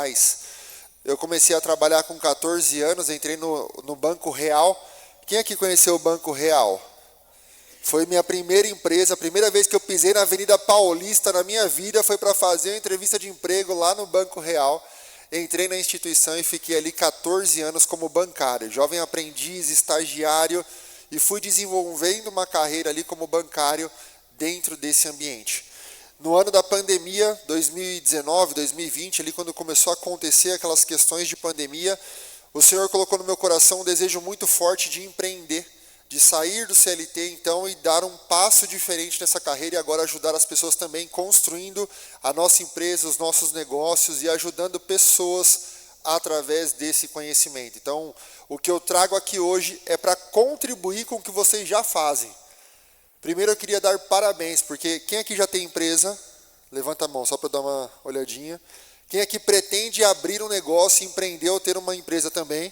mais. Eu comecei a trabalhar com 14 anos, entrei no Banco Real. Quem aqui conheceu o Banco Real? Foi minha primeira empresa, a primeira vez que eu pisei na Avenida Paulista na minha vida foi para fazer uma entrevista de emprego lá no Banco Real. Entrei na instituição e fiquei ali 14 anos como bancário, jovem aprendiz, estagiário, e fui desenvolvendo uma carreira ali como bancário dentro desse ambiente. No ano da pandemia, 2019, 2020, ali quando começou a acontecer aquelas questões de pandemia, o Senhor colocou no meu coração um desejo muito forte de empreender, de sair do CLT então e dar um passo diferente nessa carreira e agora ajudar as pessoas também construindo a nossa empresa, os nossos negócios e ajudando pessoas através desse conhecimento. Então, o que eu trago aqui hoje é para contribuir com o que vocês já fazem. Primeiro eu queria dar parabéns, porque quem aqui já tem empresa? Levanta a mão, só para dar uma olhadinha. Quem aqui pretende abrir um negócio, empreender ou ter uma empresa também?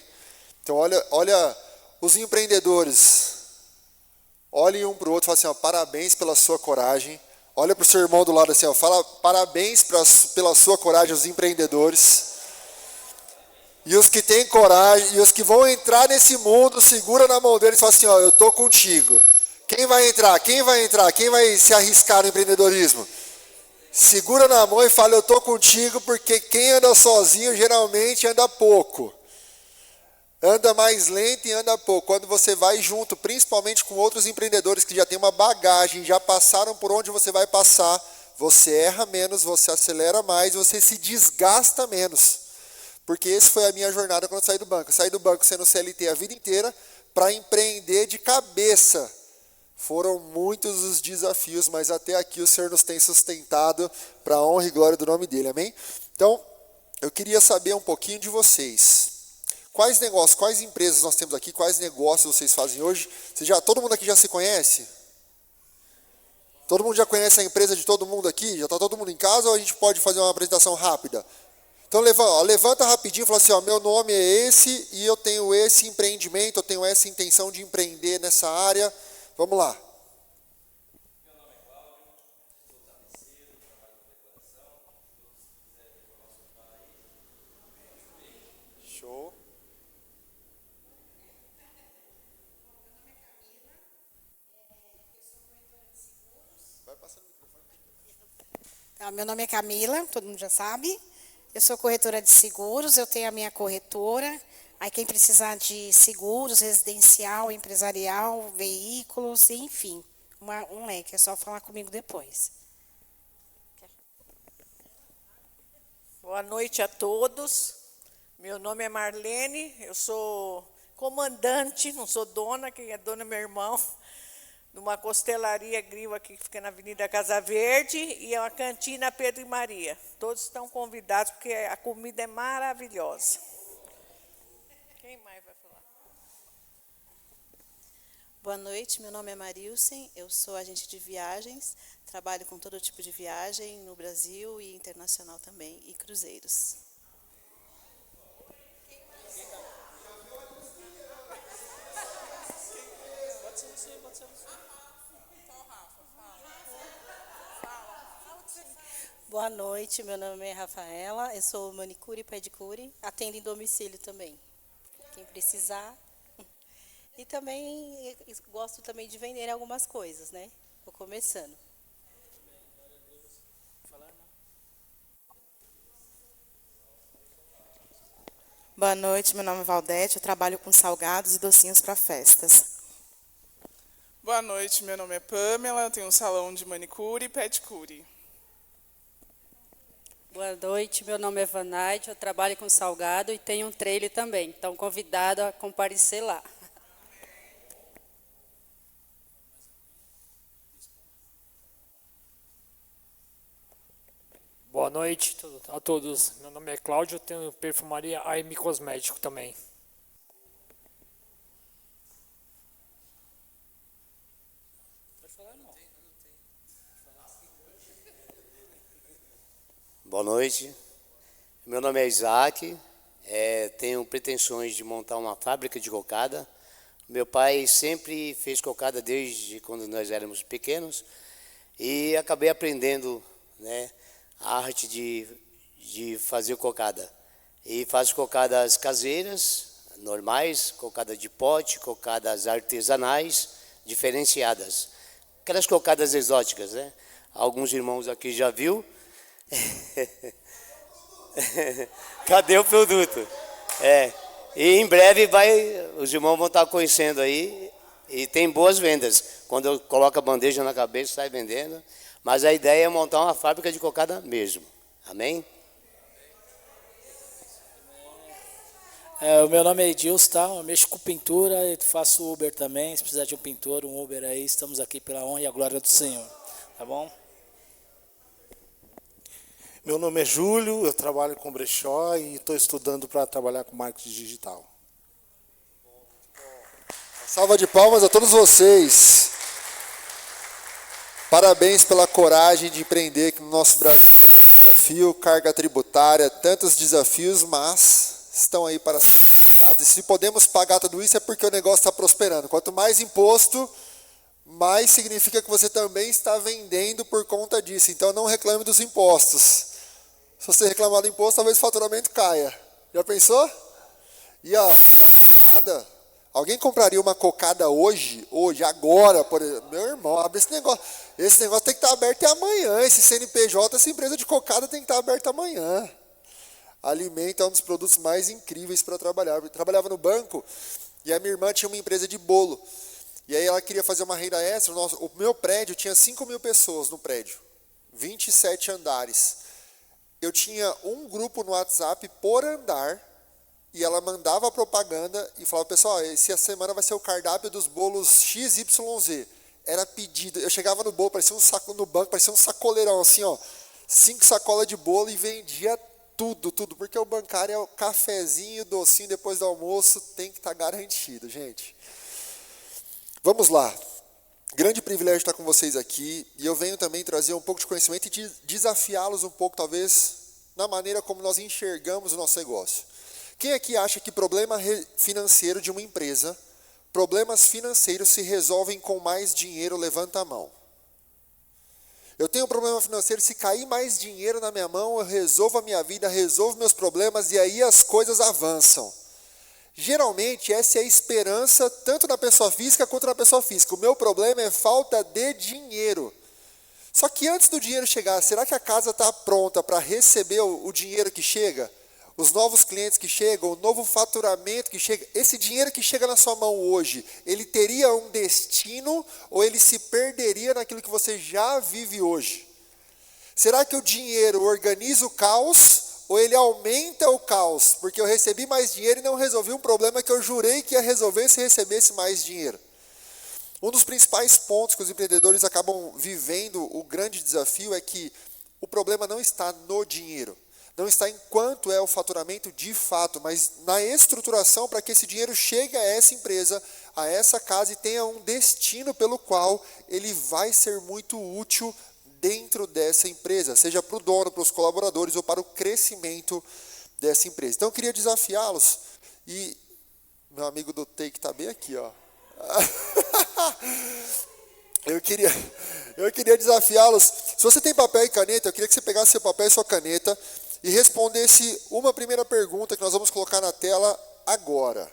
Então, olha os empreendedores. Olhem um para o outro e falem assim, ó, parabéns pela sua coragem. Olha para o seu irmão do lado assim, ó, fala parabéns pela sua coragem, os empreendedores. E os que têm coragem, e os que vão entrar nesse mundo, segura na mão deles e fala assim, ó, eu estou contigo. Quem vai entrar? Quem vai entrar? Quem vai se arriscar no empreendedorismo? Segura na mão e fala, eu estou contigo, porque quem anda sozinho geralmente anda pouco. Anda mais lento e anda pouco. Quando você vai junto, principalmente com outros empreendedores que já têm uma bagagem, já passaram por onde você vai passar, você erra menos, você acelera mais, você se desgasta menos. Porque essa foi a minha jornada quando eu saí do banco. Eu saí do banco sendo CLT a vida inteira para empreender de cabeça. Foram muitos os desafios, mas até aqui o Senhor nos tem sustentado para a honra e glória do nome dele, amém? Então, eu queria saber um pouquinho de vocês. Quais negócios, quais empresas nós temos aqui, quais negócios vocês fazem hoje? Todo mundo aqui já se conhece? Todo mundo já conhece a empresa de todo mundo aqui? Já está todo mundo em casa ou a gente pode fazer uma apresentação rápida? Então levanta rapidinho e fala assim, ó, meu nome é esse e eu tenho esse empreendimento, eu tenho essa intenção de empreender nessa área. Vamos lá. Meu nome é Cláudio, sou tapeceiro, trabalho com decoração. Todos que quiserem informar sobre aí. Show. Vai passando o microfone. Meu nome é Camila, todo mundo já sabe. Eu sou corretora de seguros, eu tenho a minha corretora. Aí quem precisar de seguros, residencial, empresarial, veículos, enfim, um leque, é só falar comigo depois. Boa noite a todos. Meu nome é Marlene, eu sou comandante, não sou dona, quem é dona é meu irmão, numa costelaria grill aqui que fica na Avenida Casa Verde e é uma cantina Pedro e Maria. Todos estão convidados porque a comida é maravilhosa. Quem mais vai falar? Boa noite, meu nome é Marilsen, eu sou agente de viagens, trabalho com todo tipo de viagem no Brasil e internacional também, e cruzeiros. Boa noite, meu nome é Rafaela, eu sou manicure e pedicure, atendo em domicílio também, quem precisar. E também gosto também de vender algumas coisas, né? Estou começando. Boa noite, meu nome é Valdete, eu trabalho com salgados e docinhos para festas. Boa noite, meu nome é Pamela, eu tenho um salão de manicure e pedicure. Boa noite, meu nome é Vanaide, eu trabalho com salgado e tenho um trailer também. Então, convidado a comparecer lá. Boa noite a todos. Meu nome é Cláudio, eu tenho perfumaria AM Cosmético também. Boa noite, meu nome é Isaac, tenho pretensões de montar uma fábrica de cocada. Meu pai sempre fez cocada desde quando nós éramos pequenos e acabei aprendendo, né, a arte de fazer cocada. E faço cocadas caseiras, normais, cocada de pote, cocadas artesanais, diferenciadas. Aquelas cocadas exóticas, né? Alguns irmãos aqui já viu. Cadê o produto? E em breve os irmãos vão estar conhecendo aí. E tem boas vendas. Quando eu coloco a bandeja na cabeça, sai vendendo. Mas a ideia é montar uma fábrica de cocada mesmo. Amém? O meu nome é Edilson, tá? Eu mexo com pintura, eu faço Uber também. Se precisar de um pintor, um Uber aí, estamos aqui pela honra e a glória do Senhor. Tá bom? Meu nome é Júlio, eu trabalho com brechó e estou estudando para trabalhar com marketing digital. Salva de palmas a todos vocês. Parabéns pela coragem de empreender, que no nosso Brasil é um desafio, carga tributária, tantos desafios, mas estão aí para ser pagados. E se podemos pagar tudo isso é porque o negócio está prosperando. Quanto mais imposto, mais significa que você também está vendendo por conta disso. Então não reclame dos impostos. Se você reclamar do imposto, talvez o faturamento caia. Já pensou? E ó, uma cocada. Alguém compraria uma cocada hoje, agora, por exemplo? Meu irmão, abre esse negócio. Esse negócio tem que estar aberto até amanhã. Esse CNPJ, essa empresa de cocada tem que estar aberta amanhã. Alimento é um dos produtos mais incríveis para trabalhar. Eu trabalhava no banco e a minha irmã tinha uma empresa de bolo. E aí ela queria fazer uma renda extra. O meu prédio tinha 5.000 pessoas no prédio. 27 andares. Eu tinha um grupo no WhatsApp por andar. E ela mandava a propaganda e falava, pessoal, essa semana vai ser o cardápio dos bolos XYZ. Era pedido. Eu chegava no bolo, parecia um saco no banco, parecia um sacoleirão, assim, ó. 5 sacolas de bolo e vendia tudo. Porque o bancário é o cafezinho, docinho depois do almoço, tem que estar garantido, gente. Vamos lá. Grande privilégio estar com vocês aqui. E eu venho também trazer um pouco de conhecimento e desafiá-los um pouco, talvez, na maneira como nós enxergamos o nosso negócio. Quem aqui acha que problema financeiro de uma empresa, problemas financeiros se resolvem com mais dinheiro? Levanta a mão. Eu tenho um problema financeiro, se cair mais dinheiro na minha mão, eu resolvo a minha vida, resolvo meus problemas e aí as coisas avançam. Geralmente, essa é a esperança tanto na pessoa física quanto na pessoa física. O meu problema é falta de dinheiro. Só que antes do dinheiro chegar, será que a casa está pronta para receber o dinheiro que chega? Os novos clientes que chegam, o novo faturamento que chega, esse dinheiro que chega na sua mão hoje, ele teria um destino ou ele se perderia naquilo que você já vive hoje? Será que o dinheiro organiza o caos ou ele aumenta o caos? Porque eu recebi mais dinheiro e não resolvi um problema que eu jurei que ia resolver se recebesse mais dinheiro. Um dos principais pontos que os empreendedores acabam vivendo, o grande desafio é que o problema não está no dinheiro. Não está em quanto é o faturamento de fato, mas na estruturação para que esse dinheiro chegue a essa empresa, a essa casa e tenha um destino pelo qual ele vai ser muito útil dentro dessa empresa, seja para o dono, para os colaboradores ou para o crescimento dessa empresa. Então eu queria desafiá-los e meu amigo do Take está bem aqui, ó. Eu queria desafiá-los. Se você tem papel e caneta, eu queria que você pegasse seu papel e sua caneta e respondesse uma primeira pergunta que nós vamos colocar na tela agora.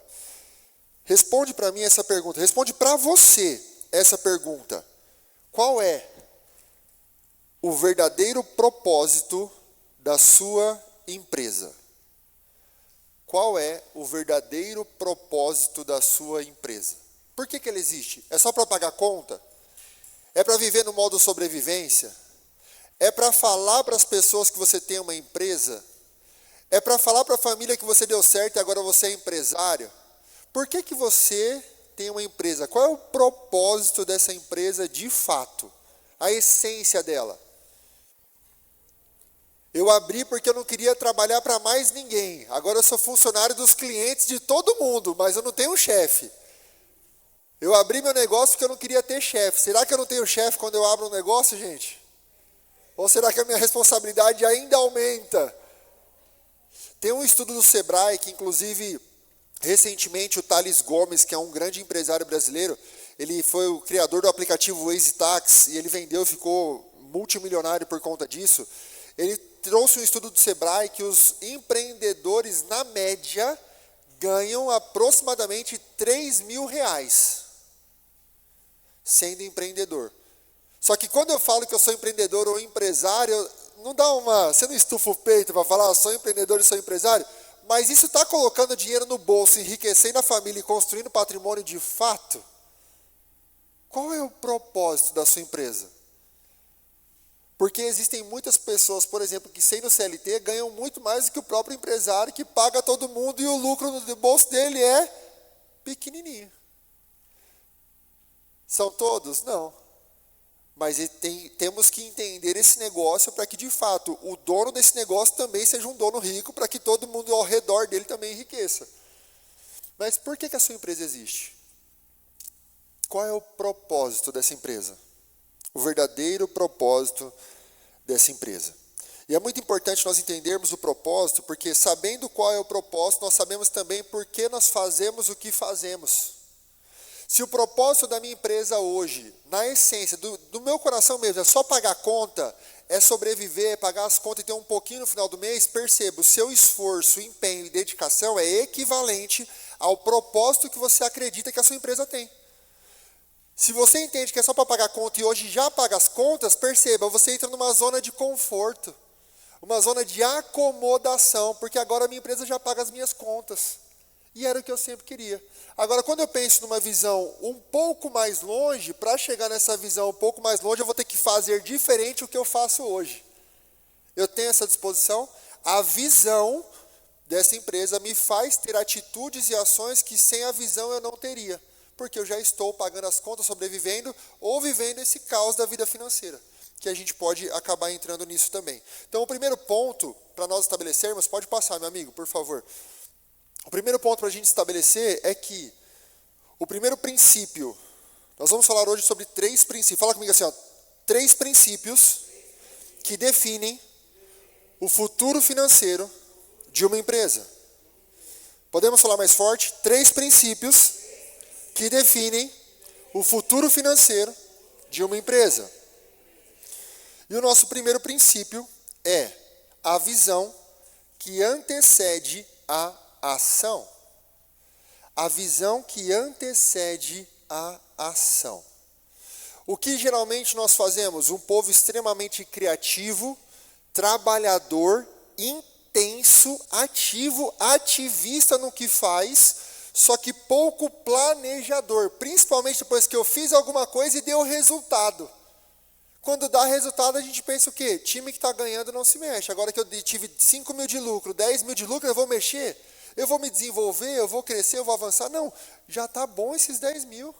Responde para mim essa pergunta. Responde para você essa pergunta. Qual é o verdadeiro propósito da sua empresa? Qual é o verdadeiro propósito da sua empresa? Por que ela existe? É só para pagar conta? É para viver no modo sobrevivência? É para falar para as pessoas que você tem uma empresa? É para falar para a família que você deu certo e agora você é empresário? Por que você tem uma empresa? Qual é o propósito dessa empresa de fato? A essência dela? Eu abri porque eu não queria trabalhar para mais ninguém. Agora eu sou funcionário dos clientes de todo mundo, mas eu não tenho um chefe. Eu abri meu negócio porque eu não queria ter chefe. Será que eu não tenho chefe quando eu abro um negócio, gente? Ou será que a minha responsabilidade ainda aumenta? Tem um estudo do Sebrae que, inclusive, recentemente o Thales Gomes, que é um grande empresário brasileiro, ele foi o criador do aplicativo Waze Tax, e ele vendeu, ficou multimilionário por conta disso. Ele trouxe um estudo do Sebrae que os empreendedores, na média, ganham aproximadamente R$3.000 sendo empreendedor. Só que quando eu falo que eu sou empreendedor ou empresário, não dá você não estufa o peito para falar, sou empreendedor e sou empresário, mas isso está colocando dinheiro no bolso, enriquecendo a família e construindo patrimônio de fato? Qual é o propósito da sua empresa? Porque existem muitas pessoas, por exemplo, que sendo CLT ganham muito mais do que o próprio empresário, que paga todo mundo e o lucro no bolso dele é pequenininho. São todos? Não. Mas temos que entender esse negócio para que, de fato, o dono desse negócio também seja um dono rico, para que todo mundo ao redor dele também enriqueça. Mas por que a sua empresa existe? Qual é o propósito dessa empresa? O verdadeiro propósito dessa empresa. E é muito importante nós entendermos o propósito, porque sabendo qual é o propósito, nós sabemos também por que nós fazemos o que fazemos. Se o propósito da minha empresa hoje, na essência, do meu coração mesmo, é só pagar conta, é sobreviver, é pagar as contas e ter um pouquinho no final do mês, perceba, o seu esforço, empenho e dedicação é equivalente ao propósito que você acredita que a sua empresa tem. Se você entende que é só para pagar conta e hoje já paga as contas, perceba, você entra numa zona de conforto, uma zona de acomodação, porque agora a minha empresa já paga as minhas contas. E era o que eu sempre queria. Agora, quando eu penso numa visão um pouco mais longe, para chegar nessa visão um pouco mais longe, eu vou ter que fazer diferente o que eu faço hoje. Eu tenho essa disposição? A visão dessa empresa me faz ter atitudes e ações que sem a visão eu não teria. Porque eu já estou pagando as contas, sobrevivendo ou vivendo esse caos da vida financeira. Que a gente pode acabar entrando nisso também. Então, o primeiro ponto para nós estabelecermos, pode passar, meu amigo, por favor. O primeiro ponto para a gente estabelecer é que o primeiro princípio, nós vamos falar hoje sobre 3 princípios. Fala comigo assim, 3 princípios que definem o futuro financeiro de uma empresa. Podemos falar mais forte? 3 princípios que definem o futuro financeiro de uma empresa. E o nosso primeiro princípio é a visão que antecede a ação. A visão que antecede a ação. O que geralmente nós fazemos? Um povo extremamente criativo, trabalhador, intenso, ativo, ativista no que faz, só que pouco planejador, principalmente depois que eu fiz alguma coisa e deu resultado. Quando dá resultado, a gente pensa o quê? Time que está ganhando não se mexe. Agora que eu tive 5 mil de lucro, 10 mil de lucro, eu vou mexer? Eu vou me desenvolver? Eu vou crescer? Eu vou avançar? Não, já está bom esses 10 mil.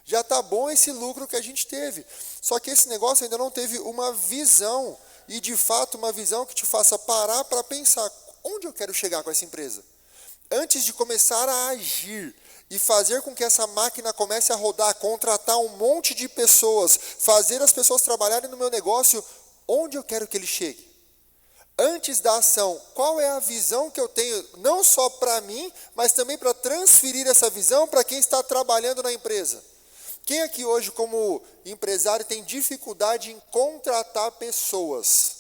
Já está bom esse lucro que a gente teve. Só que esse negócio ainda não teve uma visão. E, de fato, uma visão que te faça parar para pensar, onde eu quero chegar com essa empresa? Antes de começar a agir e fazer com que essa máquina comece a rodar, contratar um monte de pessoas, fazer as pessoas trabalharem no meu negócio, onde eu quero que ele chegue? Antes da ação, qual é a visão que eu tenho, não só para mim, mas também para transferir essa visão para quem está trabalhando na empresa? Quem aqui hoje, como empresário, tem dificuldade em contratar pessoas?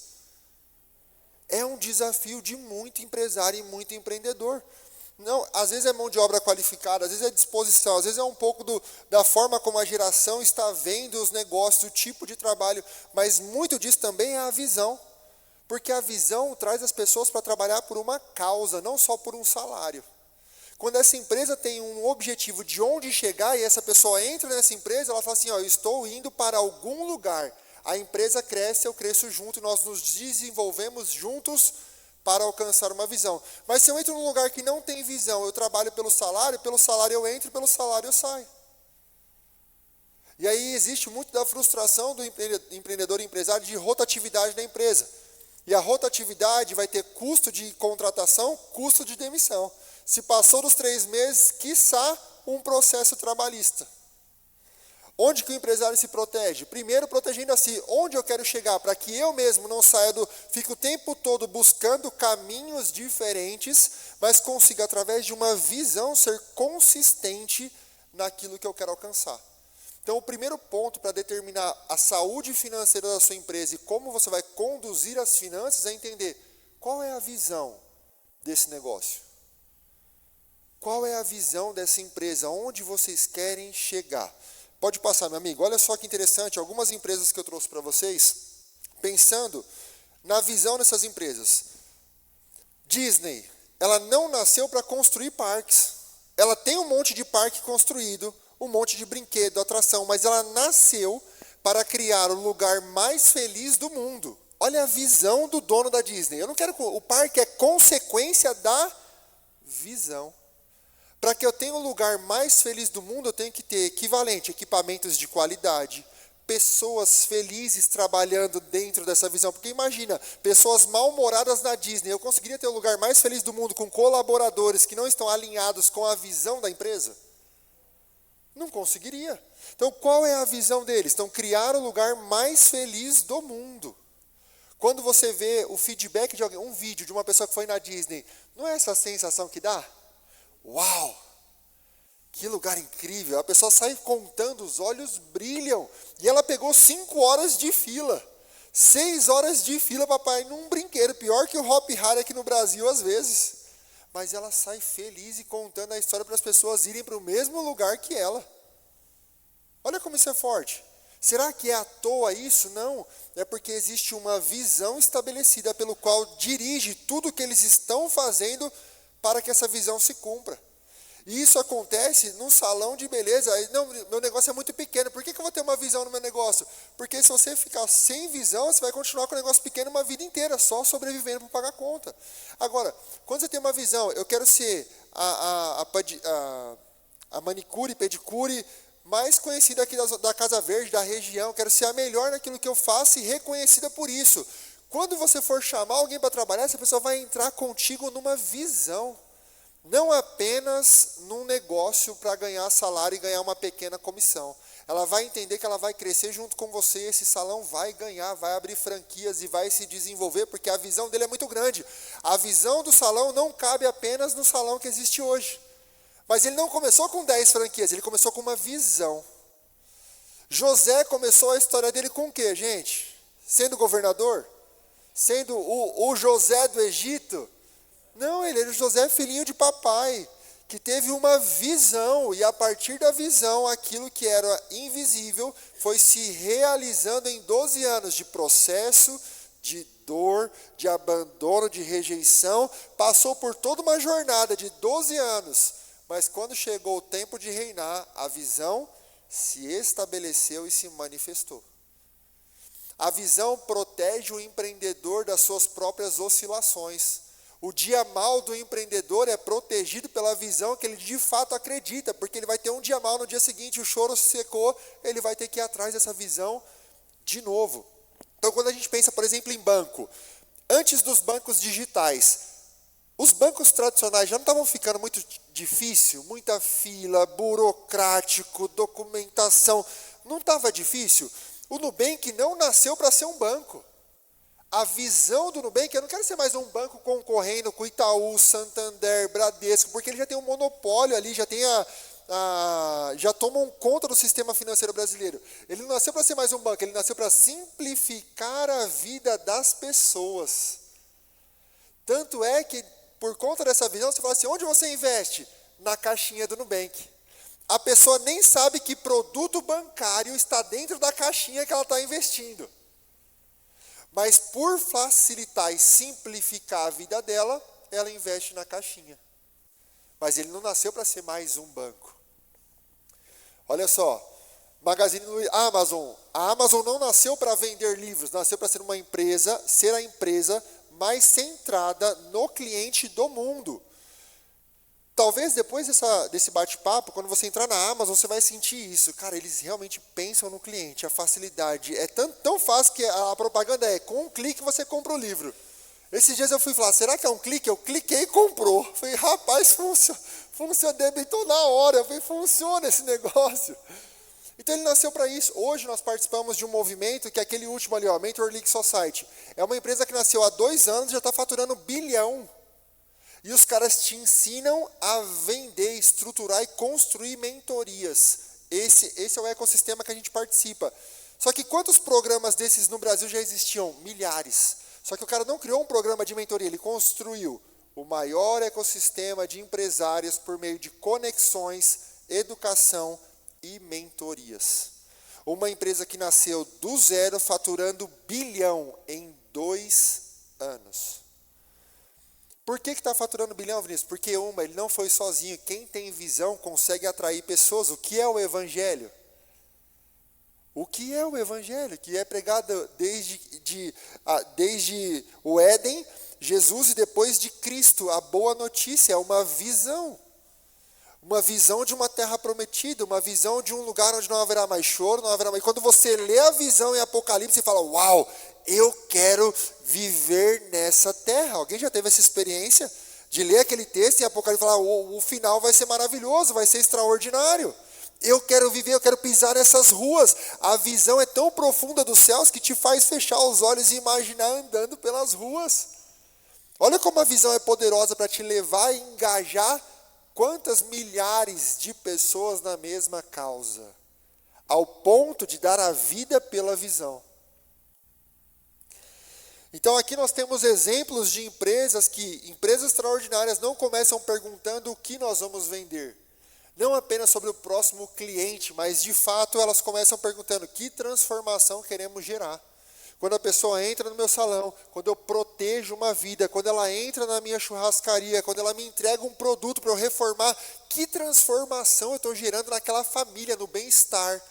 É um desafio de muito empresário e muito empreendedor. Não, às vezes é mão de obra qualificada, às vezes é disposição, às vezes é um pouco da forma como a geração está vendo os negócios, o tipo de trabalho, mas muito disso também é a visão. Porque a visão traz as pessoas para trabalhar por uma causa, não só por um salário. Quando essa empresa tem um objetivo de onde chegar e essa pessoa entra nessa empresa, ela fala assim, eu estou indo para algum lugar. A empresa cresce, eu cresço junto, nós nos desenvolvemos juntos para alcançar uma visão. Mas se eu entro num lugar que não tem visão, eu trabalho pelo salário eu entro, pelo salário eu saio. E aí existe muito da frustração do empreendedor e empresário de rotatividade na empresa. E a rotatividade vai ter custo de contratação, custo de demissão. Se passou dos 3 meses, quiçá um processo trabalhista. Onde que o empresário se protege? Primeiro, protegendo a si. Onde eu quero chegar? Para que eu mesmo não saia fique o tempo todo buscando caminhos diferentes, mas consiga, através de uma visão, ser consistente naquilo que eu quero alcançar. Então, o primeiro ponto para determinar a saúde financeira da sua empresa e como você vai conduzir as finanças é entender qual é a visão desse negócio. Qual é a visão dessa empresa? Onde vocês querem chegar? Pode passar, meu amigo. Olha só que interessante, algumas empresas que eu trouxe para vocês, pensando na visão dessas empresas. Disney, ela não nasceu para construir parques. Ela tem um monte de parque construído, um monte de brinquedo, atração, mas ela nasceu para criar o lugar mais feliz do mundo. Olha a visão do dono da Disney. Eu não quero, o parque é consequência da visão. Para que eu tenha o lugar mais feliz do mundo, eu tenho que ter equipamentos de qualidade, pessoas felizes trabalhando dentro dessa visão. Porque imagina, pessoas mal-humoradas na Disney, eu conseguiria ter o lugar mais feliz do mundo com colaboradores que não estão alinhados com a visão da empresa? Não conseguiria. Então, qual é a visão deles? Então, criar o lugar mais feliz do mundo. Quando você vê o feedback de alguém, um vídeo de uma pessoa que foi na Disney, não é essa sensação que dá? Uau! Que lugar incrível! A pessoa sai contando, os olhos brilham. E ela pegou 5 horas de fila. 6 horas de fila para ir num brinquedo. Pior que o Hop Hari aqui no Brasil, às vezes. Mas ela sai feliz e contando a história para as pessoas irem para o mesmo lugar que ela. Olha como isso é forte. Será que é à toa isso? Não. É porque existe uma visão estabelecida pelo qual dirige tudo o que eles estão fazendo para que essa visão se cumpra. E isso acontece num salão de beleza. Não, meu negócio é muito pequeno. Por que eu vou ter uma visão no meu negócio? Porque se você ficar sem visão, você vai continuar com o negócio pequeno uma vida inteira, só sobrevivendo para pagar conta. Agora, quando você tem uma visão, eu quero ser a manicure e pedicure mais conhecida aqui da Casa Verde, da região, quero ser a melhor naquilo que eu faço e reconhecida por isso. Quando você for chamar alguém para trabalhar, essa pessoa vai entrar contigo numa visão. Não apenas num negócio para ganhar salário e ganhar uma pequena comissão. Ela vai entender que ela vai crescer junto com você, esse salão vai ganhar, vai abrir franquias e vai se desenvolver, porque a visão dele é muito grande. A visão do salão não cabe apenas no salão que existe hoje. Mas ele não começou com 10 franquias, ele começou com uma visão. José começou a história dele com o quê, gente? Sendo governador? Sendo o José do Egito? Não, ele era o José filhinho de papai, que teve uma visão, e a partir da visão, aquilo que era invisível foi se realizando em 12 anos de processo, de dor, de abandono, de rejeição, passou por toda uma jornada de 12 anos, mas quando chegou o tempo de reinar, a visão se estabeleceu e se manifestou. A visão protege o empreendedor das suas próprias oscilações. O dia mal do empreendedor é protegido pela visão que ele de fato acredita, porque ele vai ter um dia mal, no dia seguinte o choro se secou, ele vai ter que ir atrás dessa visão de novo. Então, quando a gente pensa, por exemplo, em banco, antes dos bancos digitais, os bancos tradicionais já não estavam ficando muito difícil, muita fila, burocrático, documentação, não estava difícil? O Nubank não nasceu para ser um banco. A visão do Nubank, eu não quero ser mais um banco concorrendo com Itaú, Santander, Bradesco, porque ele já tem um monopólio ali, já tomam conta do sistema financeiro brasileiro. Ele não nasceu para ser mais um banco, ele nasceu para simplificar a vida das pessoas. Tanto é que, por conta dessa visão, você fala assim, onde você investe? Na caixinha do Nubank. A pessoa nem sabe que produto bancário está dentro da caixinha que ela está investindo. Mas por facilitar e simplificar a vida dela, ela investe na caixinha. Mas ele não nasceu para ser mais um banco. Olha só, Magazine Luiza, Amazon. A Amazon não nasceu para vender livros, nasceu para ser uma empresa, ser a empresa mais centrada no cliente do mundo. Talvez depois desse bate-papo, quando você entrar na Amazon, você vai sentir isso. Cara, eles realmente pensam no cliente, a facilidade. É tão fácil que a propaganda é, com um clique você compra o livro. Esses dias eu fui falar, será que é um clique? Eu cliquei e comprou. Eu falei, rapaz, funciona, debitou na hora. Eu falei, funciona esse negócio. Então ele nasceu para isso. Hoje nós participamos de um movimento, que é aquele último ali, ó, Mentor League Society. É uma empresa que nasceu há 2 anos e já está faturando 1 bilhão. E os caras te ensinam a vender, estruturar e construir mentorias. Esse é o ecossistema que a gente participa. Só que quantos programas desses no Brasil já existiam? Milhares. Só que o cara não criou um programa de mentoria, ele construiu o maior ecossistema de empresários por meio de conexões, educação e mentorias. Uma empresa que nasceu do zero, faturando bilhão em 2 anos. Por que está faturando bilhão, Vinícius? Porque ele não foi sozinho. Quem tem visão consegue atrair pessoas. O que é o Evangelho? O que é o Evangelho? Que é pregado desde o Éden, Jesus e depois de Cristo. A boa notícia é uma visão. Uma visão de uma terra prometida, uma visão de um lugar onde não haverá mais choro, não haverá mais... Quando você lê a visão em Apocalipse, você fala, uau, eu quero viver nessa terra. Alguém já teve essa experiência de ler aquele texto em Apocalipse e falar, o final vai ser maravilhoso, vai ser extraordinário. Eu quero viver, eu quero pisar nessas ruas. A visão é tão profunda dos céus que te faz fechar os olhos e imaginar andando pelas ruas. Olha como a visão é poderosa para te levar e engajar quantas milhares de pessoas na mesma causa, ao ponto de dar a vida pela visão. Então aqui nós temos exemplos de empresas extraordinárias não começam perguntando o que nós vamos vender. Não apenas sobre o próximo cliente, mas de fato elas começam perguntando que transformação queremos gerar. Quando a pessoa entra no meu salão, quando eu protejo uma vida, quando ela entra na minha churrascaria, quando ela me entrega um produto para eu reformar, que transformação eu estou gerando naquela família, no bem-estar,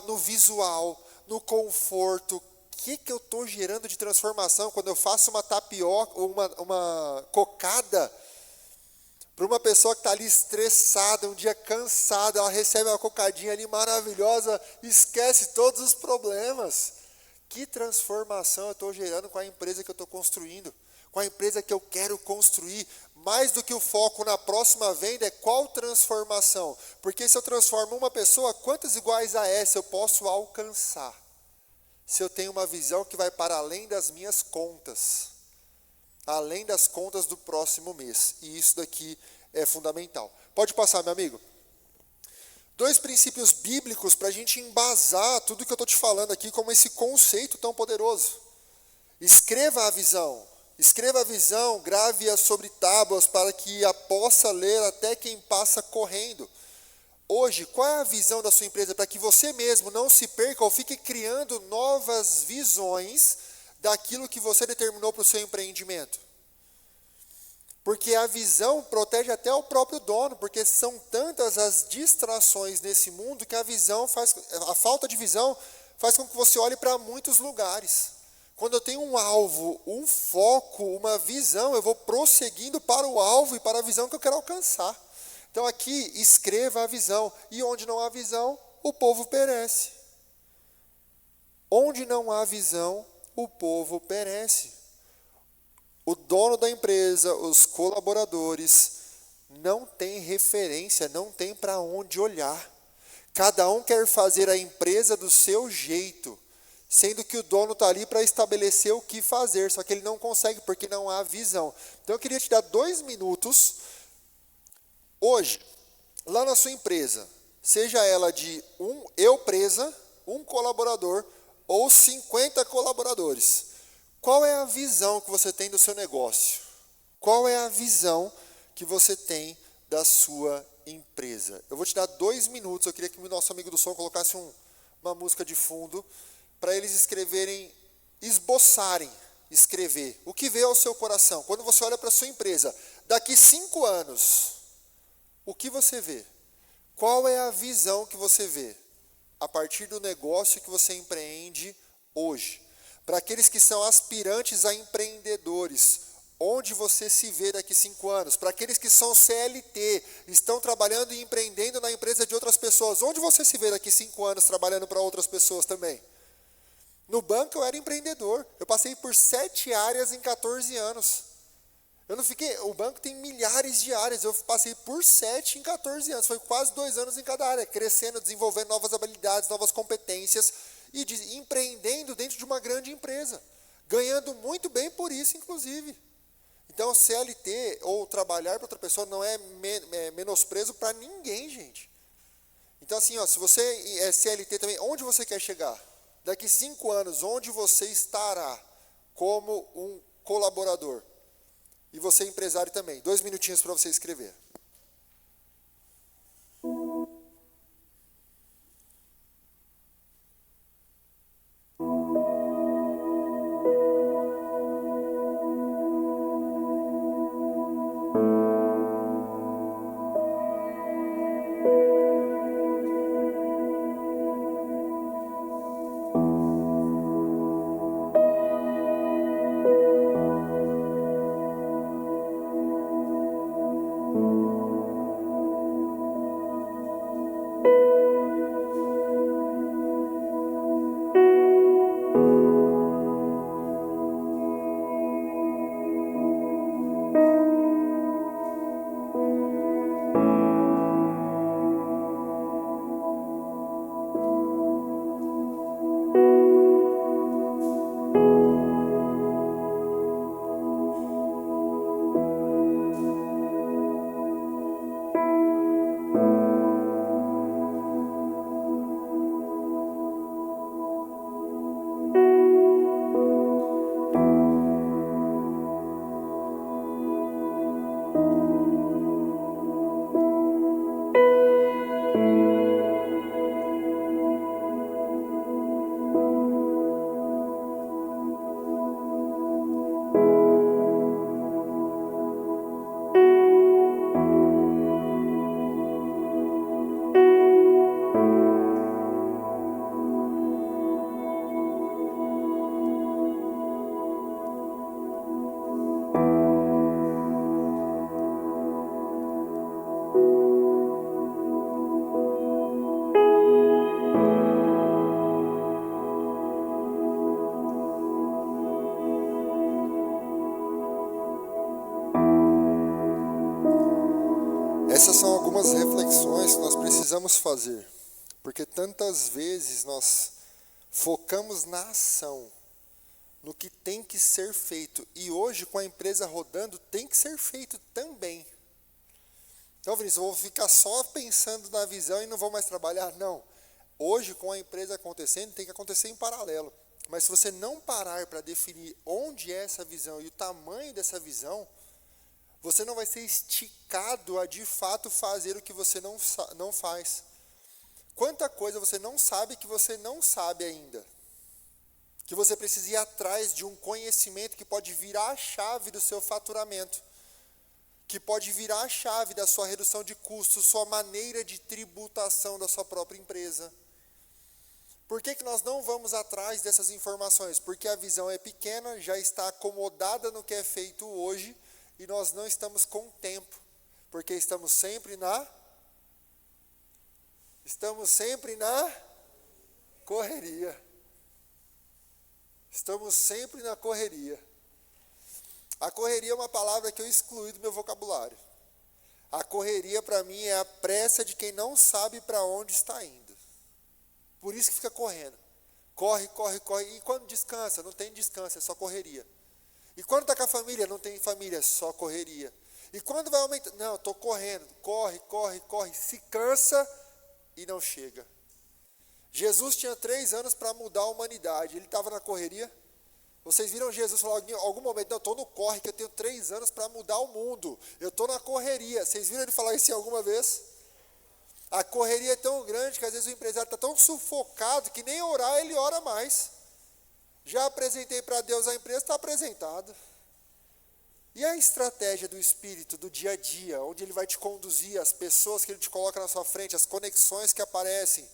no visual, no conforto. O que eu estou gerando de transformação quando eu faço uma tapioca ou uma cocada para uma pessoa que está ali estressada, um dia cansada, ela recebe uma cocadinha ali maravilhosa, esquece todos os problemas. Que transformação eu estou gerando com a empresa que eu estou construindo, com a empresa que eu quero construir. Mais do que o foco na próxima venda é qual transformação. Porque se eu transformo uma pessoa, quantas iguais a essa eu posso alcançar? Se eu tenho uma visão que vai para além das minhas contas, além das contas do próximo mês. E isso daqui é fundamental. Pode passar, meu amigo. 2 princípios bíblicos para a gente embasar tudo que eu estou te falando aqui como esse conceito tão poderoso. Escreva a visão, grave-a sobre tábuas para que a possa ler até quem passa correndo. Hoje, qual é a visão da sua empresa? Para que você mesmo não se perca ou fique criando novas visões daquilo que você determinou para o seu empreendimento. Porque a visão protege até o próprio dono, porque são tantas as distrações nesse mundo que a falta de visão faz com que você olhe para muitos lugares. Quando eu tenho um alvo, um foco, uma visão, eu vou prosseguindo para o alvo e para a visão que eu quero alcançar. Então aqui, escreva a visão. E onde não há visão, o povo perece. Onde não há visão, o povo perece. O dono da empresa, os colaboradores, não tem referência, não tem para onde olhar. Cada um quer fazer a empresa do seu jeito, sendo que o dono está ali para estabelecer o que fazer, só que ele não consegue porque não há visão. Então eu queria te dar 2 minutos, hoje, lá na sua empresa, seja ela de um colaborador ou 50 colaboradores. Qual é a visão que você tem do seu negócio? Qual é a visão que você tem da sua empresa? Eu vou te dar 2 minutos. Eu queria que o nosso amigo do som colocasse uma música de fundo para eles escrever. O que veio ao seu coração? Quando você olha para a sua empresa, daqui 5 anos, o que você vê? Qual é a visão que você vê? A partir do negócio que você empreende hoje. Para aqueles que são aspirantes a empreendedores, onde você se vê daqui 5 anos? Para aqueles que são CLT, estão trabalhando e empreendendo na empresa de outras pessoas, onde você se vê daqui 5 anos trabalhando para outras pessoas também? No banco eu era empreendedor, eu passei por 7 áreas em 14 anos. O banco tem milhares de áreas, eu passei por 7 em 14 anos, foi quase 2 anos em cada área, crescendo, desenvolvendo novas habilidades, novas competências, e empreendendo dentro de uma grande empresa, ganhando muito bem por isso, inclusive. Então, CLT ou trabalhar para outra pessoa não é menosprezo para ninguém, gente. Então assim, ó, se você é CLT também, onde você quer chegar? Daqui 5 anos, onde você estará como um colaborador? E você empresário também. 2 minutinhos para você escrever. Essas são algumas reflexões que nós precisamos fazer, porque tantas vezes nós focamos na ação, no que tem que ser feito, e hoje com a empresa rodando tem que ser feito também. Então, Vinícius, eu vou ficar só pensando na visão e não vou mais trabalhar? Não. Hoje, com a empresa acontecendo, tem que acontecer em paralelo. Mas se você não parar para definir onde é essa visão e o tamanho dessa visão, você não vai ser esticado a, de fato, fazer o que você não faz. Quanta coisa você não sabe que você não sabe ainda. Que você precisa ir atrás de um conhecimento que pode virar a chave do seu faturamento. Que pode virar a chave da sua redução de custos, sua maneira de tributação da sua própria empresa. Por que nós não vamos atrás dessas informações? Porque a visão é pequena, já está acomodada no que é feito hoje, e nós não estamos com tempo, porque estamos sempre na correria. Estamos sempre na correria. A correria é uma palavra que eu excluí do meu vocabulário. A correria para mim é a pressa de quem não sabe para onde está indo. Por isso que fica correndo. Corre, corre, corre. E quando descansa? Não tem descanso, é só correria. E quando está com a família? Não tem família, é só correria. E quando vai aumentar? Não, estou correndo. Corre, corre, corre. Se cansa e não chega. Jesus tinha 3 anos para mudar a humanidade. Ele estava na correria. Vocês viram Jesus falar em algum momento? Não, estou no corre, que eu tenho 3 anos para mudar o mundo. Eu estou na correria. Vocês viram ele falar isso alguma vez? A correria é tão grande que às vezes o empresário está tão sufocado que nem orar ele ora mais. Já apresentei para Deus a empresa, está apresentado. E a estratégia do Espírito, do dia a dia, onde Ele vai te conduzir, as pessoas que Ele te coloca na sua frente, as conexões que aparecem,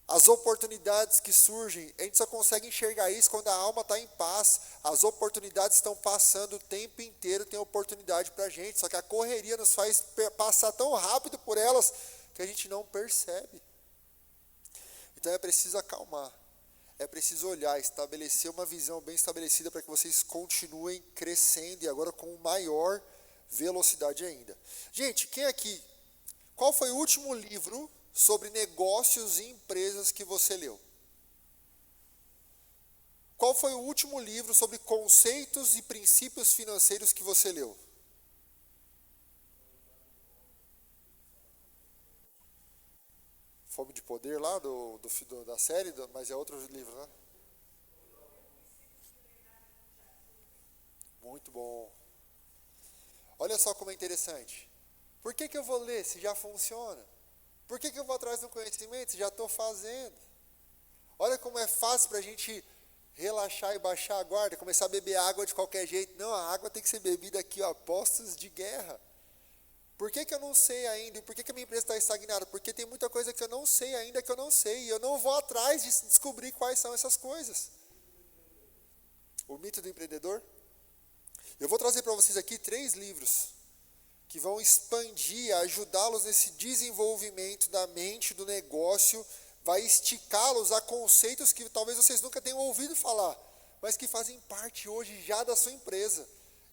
as oportunidades que surgem, a gente só consegue enxergar isso quando a alma está em paz. As oportunidades estão passando o tempo inteiro, tem oportunidade para a gente, só que a correria nos faz passar tão rápido por elas que a gente não percebe. Então é preciso acalmar. É preciso olhar, estabelecer uma visão bem estabelecida para que vocês continuem crescendo e agora com maior velocidade ainda. Gente, quem aqui, qual foi o último livro sobre negócios e empresas que você leu? Qual foi o último livro sobre conceitos e princípios financeiros que você leu? Fome de Poder lá, da série, mas é outro livro, né? Muito bom. Olha só como é interessante. Por que eu vou ler se já funciona? Por que eu vou atrás do conhecimento se já estou fazendo? Olha como é fácil para a gente relaxar e baixar a guarda, começar a beber água de qualquer jeito. Não, a água tem que ser bebida aqui, ó, postos de guerra. Por que eu não sei ainda? E por que a minha empresa está estagnada? Porque tem muita coisa que eu não sei ainda que eu não sei. E eu não vou atrás de descobrir quais são essas coisas. O mito do empreendedor. Eu vou trazer para vocês aqui 3 livros que vão expandir, ajudá-los nesse desenvolvimento da mente, do negócio, vai esticá-los a conceitos que talvez vocês nunca tenham ouvido falar, mas que fazem parte hoje já da sua empresa.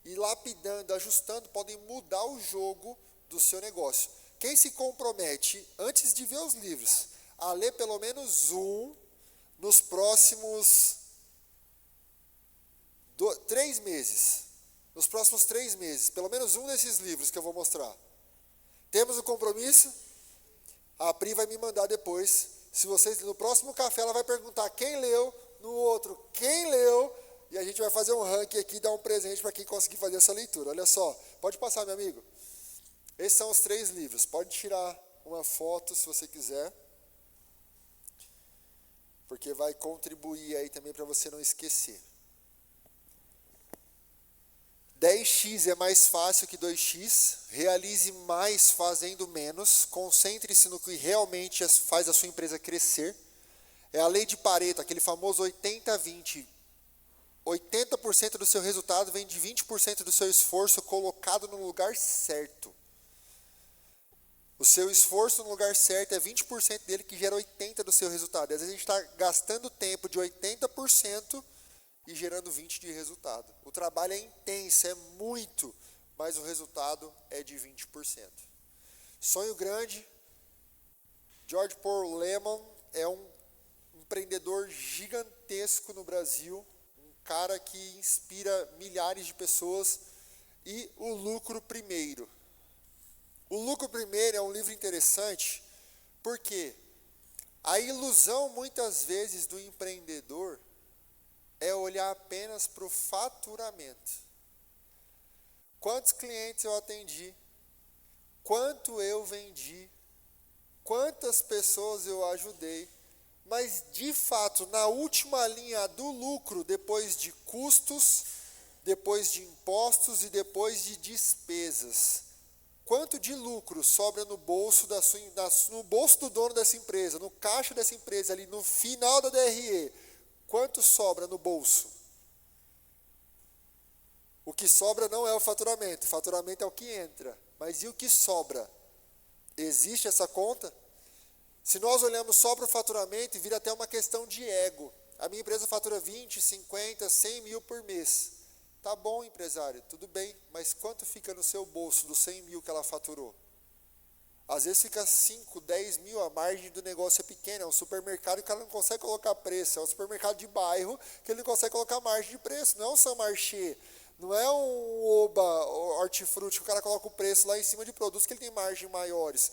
E lapidando, ajustando, podem mudar o jogo do seu negócio. Quem se compromete, antes de ver os livros, a ler pelo menos um nos próximos 3 meses, nos próximos 3 meses, pelo menos um desses livros que eu vou mostrar. Temos o compromisso? A Pri vai me mandar depois. Se vocês, no próximo café, ela vai perguntar quem leu, no outro, quem leu, e a gente vai fazer um ranking aqui e dar um presente para quem conseguir fazer essa leitura. Olha só, pode passar, meu amigo. Esses são os 3 livros. Pode tirar uma foto se você quiser, porque vai contribuir aí também para você não esquecer. 10x é mais fácil que 2x, realize mais fazendo menos, concentre-se no que realmente faz a sua empresa crescer. É a lei de Pareto, aquele famoso 80-20. 80% do seu resultado vem de 20% do seu esforço colocado no lugar certo. O seu esforço no lugar certo é 20% dele que gera 80% do seu resultado. E às vezes a gente está gastando tempo de 80% e gerando 20% de resultado. O trabalho é intenso, é muito, mas o resultado é de 20%. Sonho grande. George Paul Lehman é um empreendedor gigantesco no Brasil, um cara que inspira milhares de pessoas. E O Lucro Primeiro. O Lucro Primeiro é um livro interessante, porque a ilusão muitas vezes do empreendedor é olhar apenas para o faturamento. Quantos clientes eu atendi? Quanto eu vendi? Quantas pessoas eu ajudei? Mas, de fato, na última linha do lucro, depois de custos, depois de impostos e depois de despesas, quanto de lucro sobra no bolso no bolso do dono dessa empresa, no caixa dessa empresa, ali no final da DRE? Quanto sobra no bolso? O que sobra não é o faturamento é o que entra. Mas e o que sobra? Existe essa conta? Se nós olhamos só para o faturamento, vira até uma questão de ego. A minha empresa fatura 20, 50, 100 mil por mês. Tá bom, empresário, tudo bem, mas quanto fica no seu bolso dos 100 mil que ela faturou? Às vezes fica 5, 10 mil, a margem do negócio é pequena, é um supermercado que o cara não consegue colocar preço, é um supermercado de bairro que ele não consegue colocar margem de preço, não é um São Marché, não é um Oba, hortifruti, que o cara coloca o preço lá em cima de produtos que ele tem margem maiores.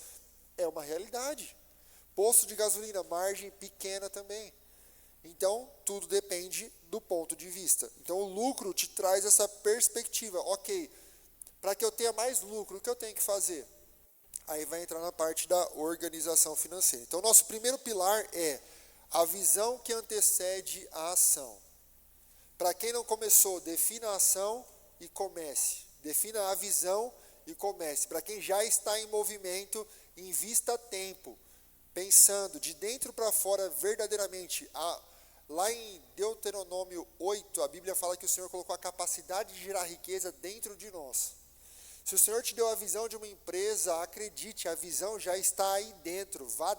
É uma realidade. Posto de gasolina, margem pequena também. Então, tudo depende do ponto de vista. Então, o lucro te traz essa perspectiva. Ok, para que eu tenha mais lucro, o que eu tenho que fazer? Aí vai entrar na parte da organização financeira. Então, nosso primeiro pilar é a visão que antecede a ação. Para quem não começou, defina a ação e comece. Defina a visão e comece. Para quem já está em movimento, invista tempo, pensando de dentro para fora verdadeiramente. Lá em Deuteronômio 8, a Bíblia fala que o Senhor colocou a capacidade de gerar riqueza dentro de nós. Se o Senhor te deu a visão de uma empresa, acredite, a visão já está aí dentro. Vá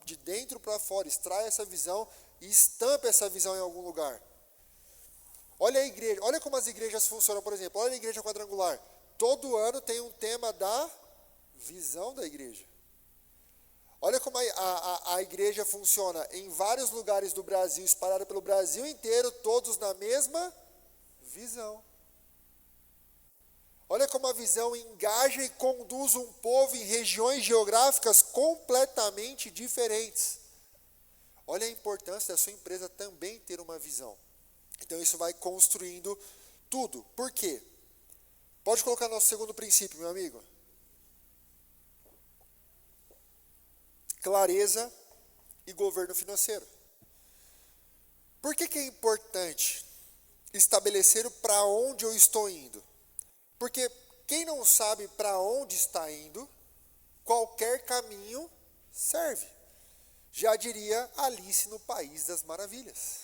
de dentro para fora, extraia essa visão e estampe essa visão em algum lugar. Olha a igreja, olha como as igrejas funcionam, por exemplo, olha a igreja quadrangular. Todo ano tem um tema da visão da igreja. Olha como a igreja funciona em vários lugares do Brasil, espalhada pelo Brasil inteiro, todos na mesma visão. Olha como a visão engaja e conduz um povo em regiões geográficas completamente diferentes. Olha a importância da sua empresa também ter uma visão. Então isso vai construindo tudo. Por quê? Pode colocar nosso segundo princípio, meu amigo. Clareza e governo financeiro. Por que é importante estabelecer para onde eu estou indo? Porque quem não sabe para onde está indo, qualquer caminho serve. Já diria Alice no País das Maravilhas.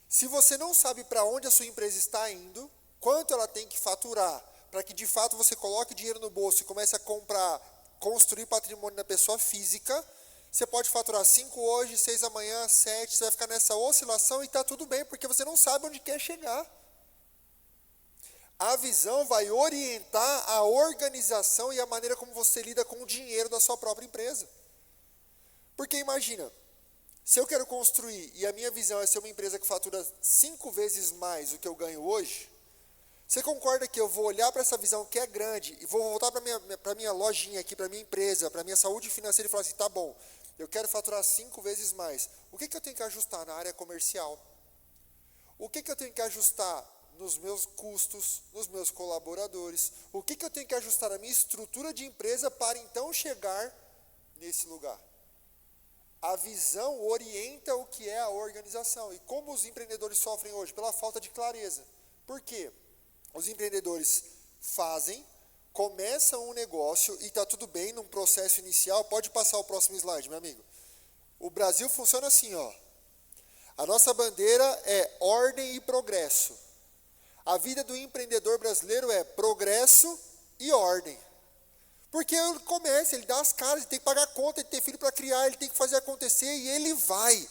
Se você não sabe para onde a sua empresa está indo, quanto ela tem que faturar, para que de fato você coloque dinheiro no bolso e comece a comprar, construir patrimônio na pessoa física, você pode faturar 5 hoje, 6 amanhã, 7, você vai ficar nessa oscilação e está tudo bem, porque você não sabe onde quer chegar. A visão vai orientar a organização e a maneira como você lida com o dinheiro da sua própria empresa. Porque imagina, se eu quero construir e a minha visão é ser uma empresa que fatura 5 vezes mais do que eu ganho hoje, você concorda que eu vou olhar para essa visão que é grande e vou voltar para a minha lojinha aqui, para a minha empresa, para a minha saúde financeira e falar assim, tá bom, eu quero faturar 5 vezes mais. O que eu tenho que ajustar na área comercial? O que eu tenho que ajustar nos meus custos, nos meus colaboradores? O que eu tenho que ajustar na minha estrutura de empresa para então chegar nesse lugar? A visão orienta o que é a organização. E como os empreendedores sofrem hoje? Pela falta de clareza. Por quê? Os empreendedores fazem, começam um negócio e está tudo bem num processo inicial. Pode passar o próximo slide, meu amigo. O Brasil funciona assim, ó. A nossa bandeira é ordem e progresso. A vida do empreendedor brasileiro é progresso e ordem. Porque ele começa, ele dá as caras, ele tem que pagar conta, ele tem filho para criar, ele tem que fazer acontecer e ele vai.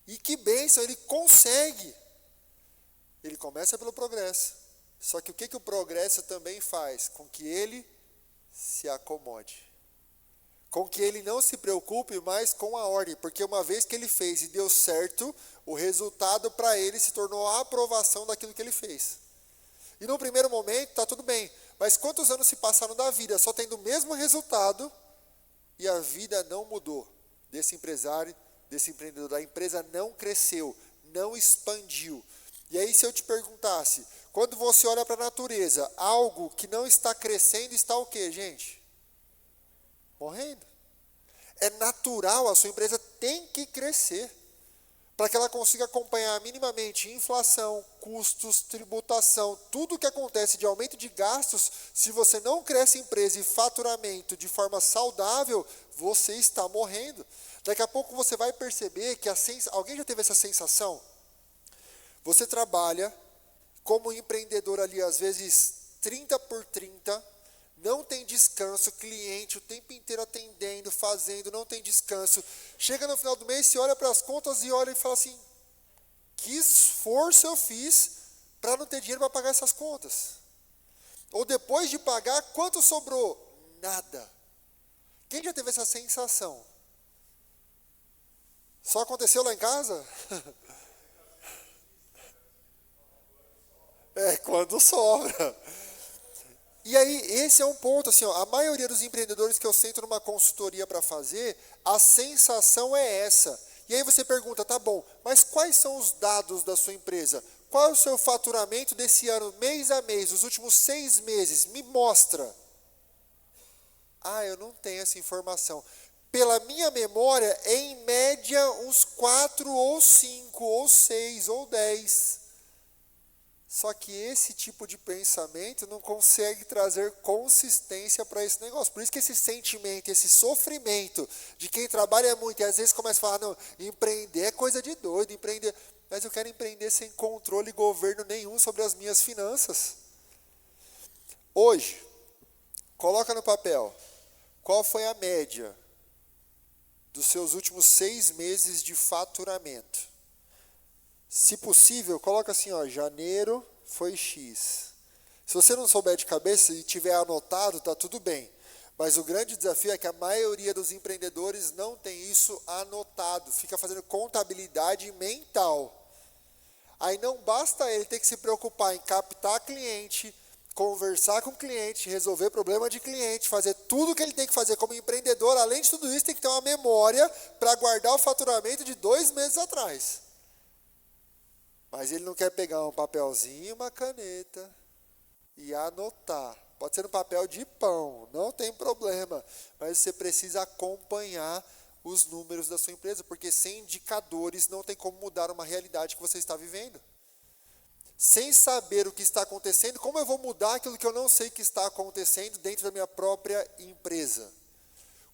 E que bênção, ele consegue. Ele começa pelo progresso. Só que o que o progresso também faz? Com que ele se acomode. Com que ele não se preocupe mais com a ordem. Porque uma vez que ele fez e deu certo, o resultado para ele se tornou a aprovação daquilo que ele fez. E no primeiro momento está tudo bem. Mas quantos anos se passaram da vida só tendo o mesmo resultado e a vida não mudou desse empresário, desse empreendedor? A empresa não cresceu, não expandiu. E aí se eu te perguntasse, quando você olha para a natureza, algo que não está crescendo está o quê, gente? Morrendo. É natural, a sua empresa tem que crescer para que ela consiga acompanhar minimamente inflação, custos, tributação, tudo o que acontece de aumento de gastos. Se você não cresce empresa e faturamento de forma saudável, você está morrendo. Daqui a pouco você vai perceber que alguém já teve essa sensação? Você trabalha como empreendedor ali, às vezes 30 por 30, não tem descanso, cliente o tempo inteiro atendendo, fazendo, não tem descanso. Chega no final do mês, você olha para as contas e olha e fala assim, que esforço eu fiz para não ter dinheiro para pagar essas contas? Ou depois de pagar, quanto sobrou? Nada. Quem já teve essa sensação? Só aconteceu lá em casa? É, quando sobra. E aí, esse é um ponto, assim, ó, a maioria dos empreendedores que eu sento numa consultoria para fazer, a sensação é essa. E aí você pergunta, tá bom, mas quais são os dados da sua empresa? Qual é o seu faturamento desse ano, mês a mês, os últimos 6 meses? Me mostra. Ah, eu não tenho essa informação. Pela minha memória, em média, uns 4 ou 5, ou 6, ou 10. Só que esse tipo de pensamento não consegue trazer consistência para esse negócio. Por isso que esse sentimento, esse sofrimento de quem trabalha muito e às vezes começa a falar, não, empreender é coisa de doido, empreender. Mas eu quero empreender sem controle e governo nenhum sobre as minhas finanças. Hoje, coloca no papel, qual foi a média dos seus últimos 6 meses de faturamento? Se possível, coloca assim, ó, janeiro foi X. Se você não souber de cabeça e tiver anotado, está tudo bem. Mas o grande desafio é que a maioria dos empreendedores não tem isso anotado. Fica fazendo contabilidade mental. Aí não basta ele ter que se preocupar em captar cliente, conversar com o cliente, resolver problema de cliente, fazer tudo o que ele tem que fazer como empreendedor. Além de tudo isso, tem que ter uma memória para guardar o faturamento de 2 meses atrás. Mas ele não quer pegar um papelzinho, uma caneta e anotar. Pode ser no papel de pão, não tem problema. Mas você precisa acompanhar os números da sua empresa, porque sem indicadores não tem como mudar uma realidade que você está vivendo. Sem saber o que está acontecendo, como eu vou mudar aquilo que eu não sei que está acontecendo dentro da minha própria empresa?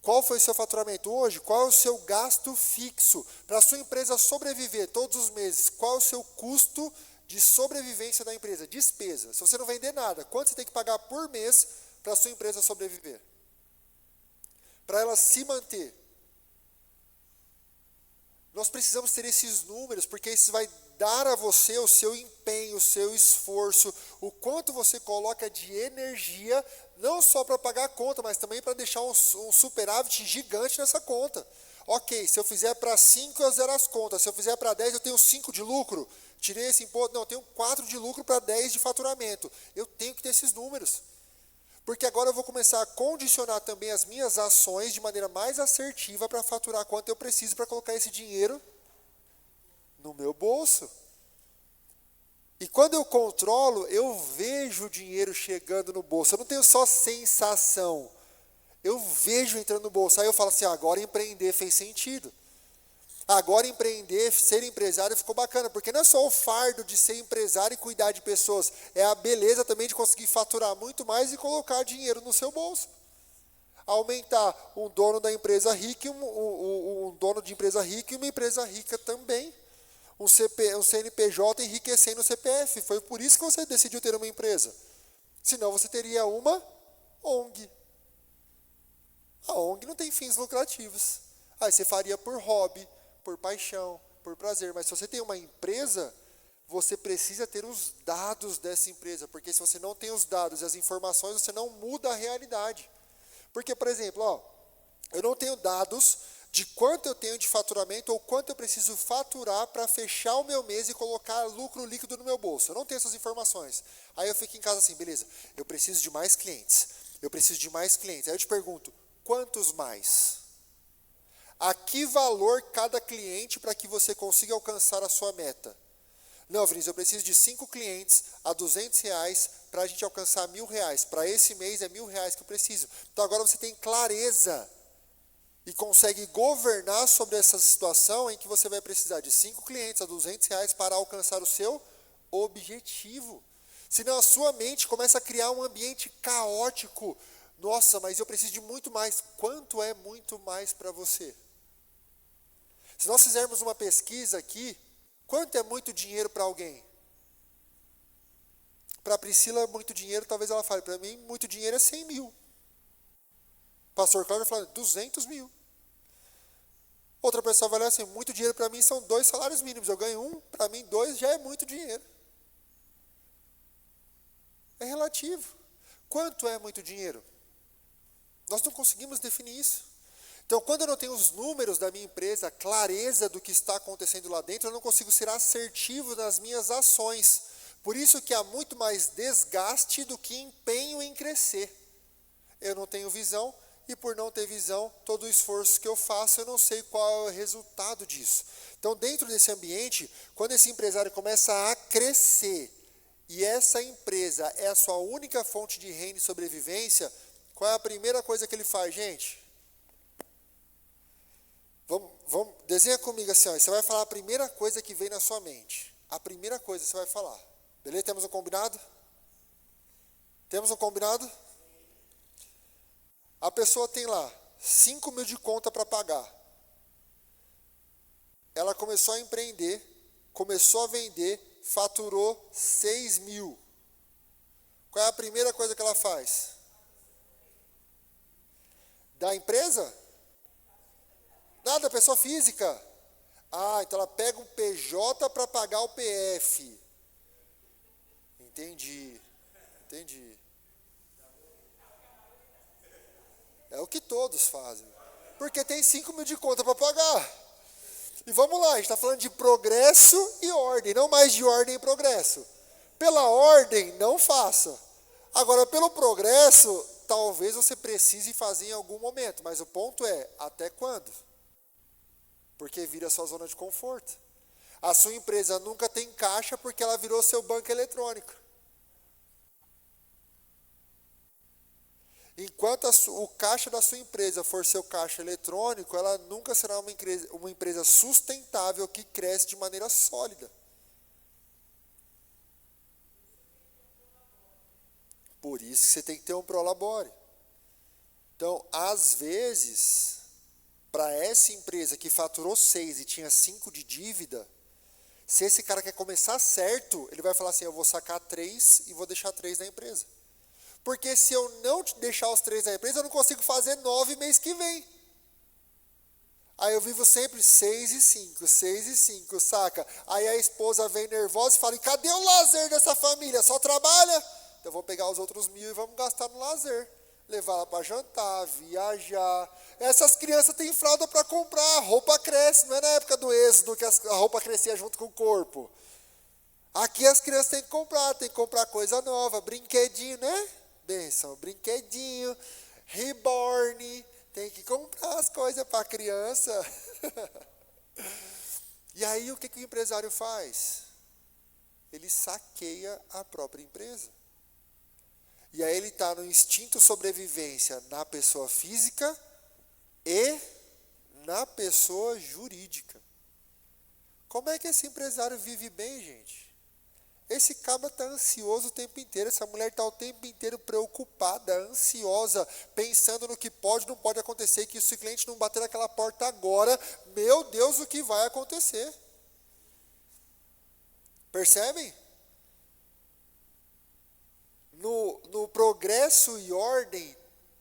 Qual foi o seu faturamento hoje? Qual é o seu gasto fixo para a sua empresa sobreviver todos os meses? Qual é o seu custo de sobrevivência da empresa? Despesa. Se você não vender nada, quanto você tem que pagar por mês para a sua empresa sobreviver? Para ela se manter. Nós precisamos ter esses números, porque isso vai dar a você o seu empenho, o seu esforço, o quanto você coloca de energia, não só para pagar a conta, mas também para deixar um superávit gigante nessa conta. Ok, se eu fizer para 5, eu zero as contas. Se eu fizer para 10, eu tenho 5 de lucro. Tirei esse imposto, não, eu tenho 4 de lucro para 10 de faturamento. Eu tenho que ter esses números. Porque agora eu vou começar a condicionar também as minhas ações de maneira mais assertiva para faturar quanto eu preciso para colocar esse dinheiro no meu bolso. E quando eu controlo, eu vejo o dinheiro chegando no bolso. Eu não tenho só sensação. Eu vejo entrando no bolso. Aí eu falo assim, agora empreender fez sentido. Agora empreender, ser empresário ficou bacana, porque não é só o fardo de ser empresário e cuidar de pessoas, é a beleza também de conseguir faturar muito mais e colocar dinheiro no seu bolso. Aumentar um dono da empresa rica, um dono de empresa rica e uma empresa rica também. Um CNPJ enriquecendo o CPF. Foi por isso que você decidiu ter uma empresa. Senão você teria uma ONG. A ONG não tem fins lucrativos. Aí você faria por hobby, por paixão, por prazer. Mas se você tem uma empresa, você precisa ter os dados dessa empresa. Porque se você não tem os dados e as informações, você não muda a realidade. Porque, por exemplo, eu não tenho dados de quanto eu tenho de faturamento ou quanto eu preciso faturar para fechar o meu mês e colocar lucro líquido no meu bolso. Eu não tenho essas informações. Aí eu fico em casa assim, beleza, eu preciso de mais clientes. Eu preciso de mais clientes. Aí eu te pergunto, quantos mais? A que valor cada cliente para que você consiga alcançar a sua meta? Não, Vinícius, eu preciso de 5 clientes a R$200 para a gente alcançar R$1.000. Para esse mês é R$1.000 que eu preciso. Então agora você tem clareza e consegue governar sobre essa situação em que você vai precisar de 5 clientes a R$200 para alcançar o seu objetivo. Senão a sua mente começa a criar um ambiente caótico. Nossa, mas eu preciso de muito mais. Quanto é muito mais para você? Se nós fizermos uma pesquisa aqui, quanto é muito dinheiro para alguém? Para a Priscila, muito dinheiro, talvez ela fale, para mim, muito dinheiro é 100 mil. Pastor Cláudio fala, 200 mil. Outra pessoa vai olhar assim, muito dinheiro para mim são 2 salários mínimos. Eu ganho 1, para mim 2 já é muito dinheiro. É relativo. Quanto é muito dinheiro? Nós não conseguimos definir isso. Então, quando eu não tenho os números da minha empresa, clareza do que está acontecendo lá dentro, eu não consigo ser assertivo nas minhas ações. Por isso que há muito mais desgaste do que empenho em crescer. Eu não tenho visão, e por não ter visão, todo o esforço que eu faço, eu não sei qual é o resultado disso. Então, dentro desse ambiente, quando esse empresário começa a crescer, e essa empresa é a sua única fonte de renda e sobrevivência, qual é a primeira coisa que ele faz, gente? Vamos, desenha comigo assim, você vai falar a primeira coisa que vem na sua mente. A primeira coisa que você vai falar. Beleza? Temos um combinado? Temos um combinado? A pessoa tem lá 5 mil de conta para pagar. Ela começou a empreender, começou a vender, faturou 6 mil. Qual é a primeira coisa que ela faz? Da empresa? Nada, pessoa física. Então ela pega um PJ para pagar o PF. Entendi. É o que todos fazem. Porque tem 5 mil de conta para pagar. E vamos lá, a gente está falando de progresso e ordem, não mais de ordem e progresso. Pela ordem, não faça. Agora, pelo progresso, talvez você precise fazer em algum momento, mas o ponto é, até quando? Porque vira sua zona de conforto. A sua empresa nunca tem caixa porque ela virou seu banco eletrônico. Enquanto o caixa da sua empresa for seu caixa eletrônico, ela nunca será uma empresa sustentável que cresce de maneira sólida. Por isso que você tem que ter um prolabore. Então, às vezes, para essa empresa que faturou 6 e tinha 5 de dívida, se esse cara quer começar certo, ele vai falar assim, eu vou sacar 3 e vou deixar 3 na empresa. Porque se eu não deixar os 3 na empresa, eu não consigo fazer 9 mês que vem. Aí eu vivo sempre 6 e 5, 6 e 5, saca? Aí a esposa vem nervosa e fala, e cadê o lazer dessa família? Só trabalha? Então eu vou pegar os outros 1.000 e vamos gastar no lazer. Levar ela para jantar, viajar. Essas crianças têm fralda para comprar, a roupa cresce. Não é na época do êxodo que a roupa crescia junto com o corpo. Aqui as crianças têm que comprar coisa nova, brinquedinho, né? Benção, brinquedinho, reborn, tem que comprar as coisas para a criança. E aí o que o empresário faz? Ele saqueia a própria empresa. E aí ele está no instinto sobrevivência na pessoa física e na pessoa jurídica. Como é que esse empresário vive bem, gente? Esse cabra está ansioso o tempo inteiro, essa mulher está o tempo inteiro preocupada, ansiosa, pensando no que pode e não pode acontecer, que se o cliente não bater naquela porta agora, meu Deus, o que vai acontecer? Percebem? No progresso e ordem,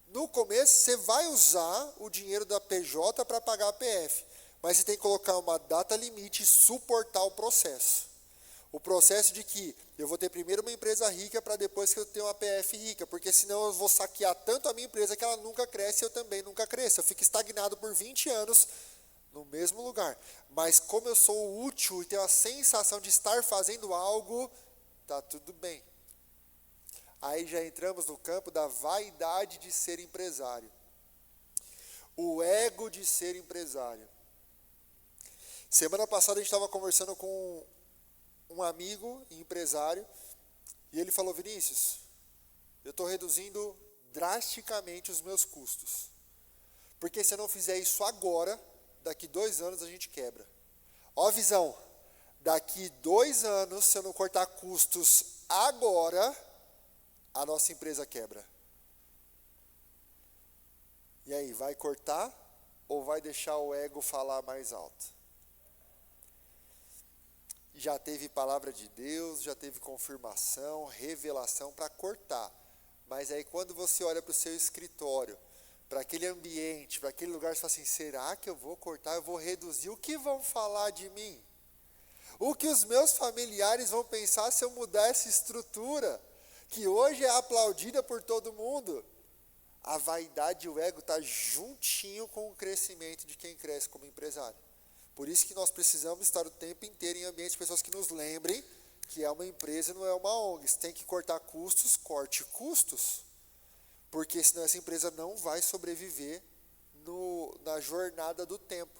no começo você vai usar o dinheiro da PJ para pagar a PF, mas você tem que colocar uma data limite e suportar o processo. O processo de que eu vou ter primeiro uma empresa rica para depois que eu tenho uma PF rica, porque senão eu vou saquear tanto a minha empresa que ela nunca cresce e eu também nunca cresço. Eu fico estagnado por 20 anos no mesmo lugar. Mas como eu sou útil e tenho a sensação de estar fazendo algo, está tudo bem. Aí já entramos no campo da vaidade de ser empresário. O ego de ser empresário. Semana passada a gente estava conversando com um amigo empresário, e ele falou, Vinícius, eu estou reduzindo drasticamente os meus custos, porque se eu não fizer isso agora, daqui 2 anos a gente quebra. Ó a visão, daqui 2 anos, se eu não cortar custos agora, a nossa empresa quebra. E aí, vai cortar ou vai deixar o ego falar mais alto? Já teve palavra de Deus, já teve confirmação, revelação para cortar. Mas aí quando você olha para o seu escritório, para aquele ambiente, para aquele lugar, você fala assim, será que eu vou cortar, eu vou reduzir? O que vão falar de mim? O que os meus familiares vão pensar se eu mudar essa estrutura, que hoje é aplaudida por todo mundo? A vaidade e o ego estão juntinho com o crescimento de quem cresce como empresário. Por isso que nós precisamos estar o tempo inteiro em ambientes de pessoas que nos lembrem que é uma empresa e não é uma ONG. Se tem que cortar custos, corte custos. Porque senão essa empresa não vai sobreviver na jornada do tempo.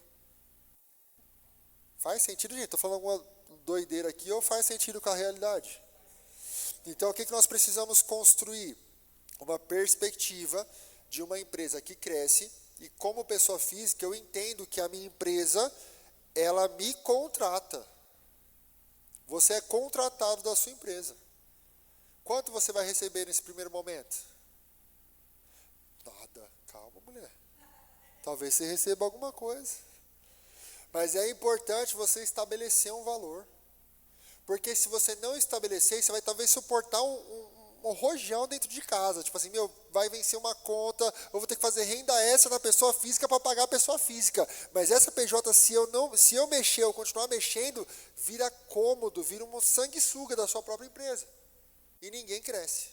Faz sentido, gente? Estou falando alguma doideira aqui ou faz sentido com a realidade? Então, o que nós precisamos construir? Uma perspectiva de uma empresa que cresce e como pessoa física eu entendo que a minha empresa ela me contrata. Você é contratado da sua empresa. Quanto você vai receber nesse primeiro momento? Nada. Calma, mulher. Talvez você receba alguma coisa. Mas é importante você estabelecer um valor. Porque se você não estabelecer, você vai talvez suportar um rojão dentro de casa. Tipo assim, vai vencer uma conta, eu vou ter que fazer renda extra na pessoa física para pagar a pessoa física. Mas essa PJ, se eu mexer, eu continuar mexendo, vira cômodo, vira uma sanguessuga da sua própria empresa. E ninguém cresce.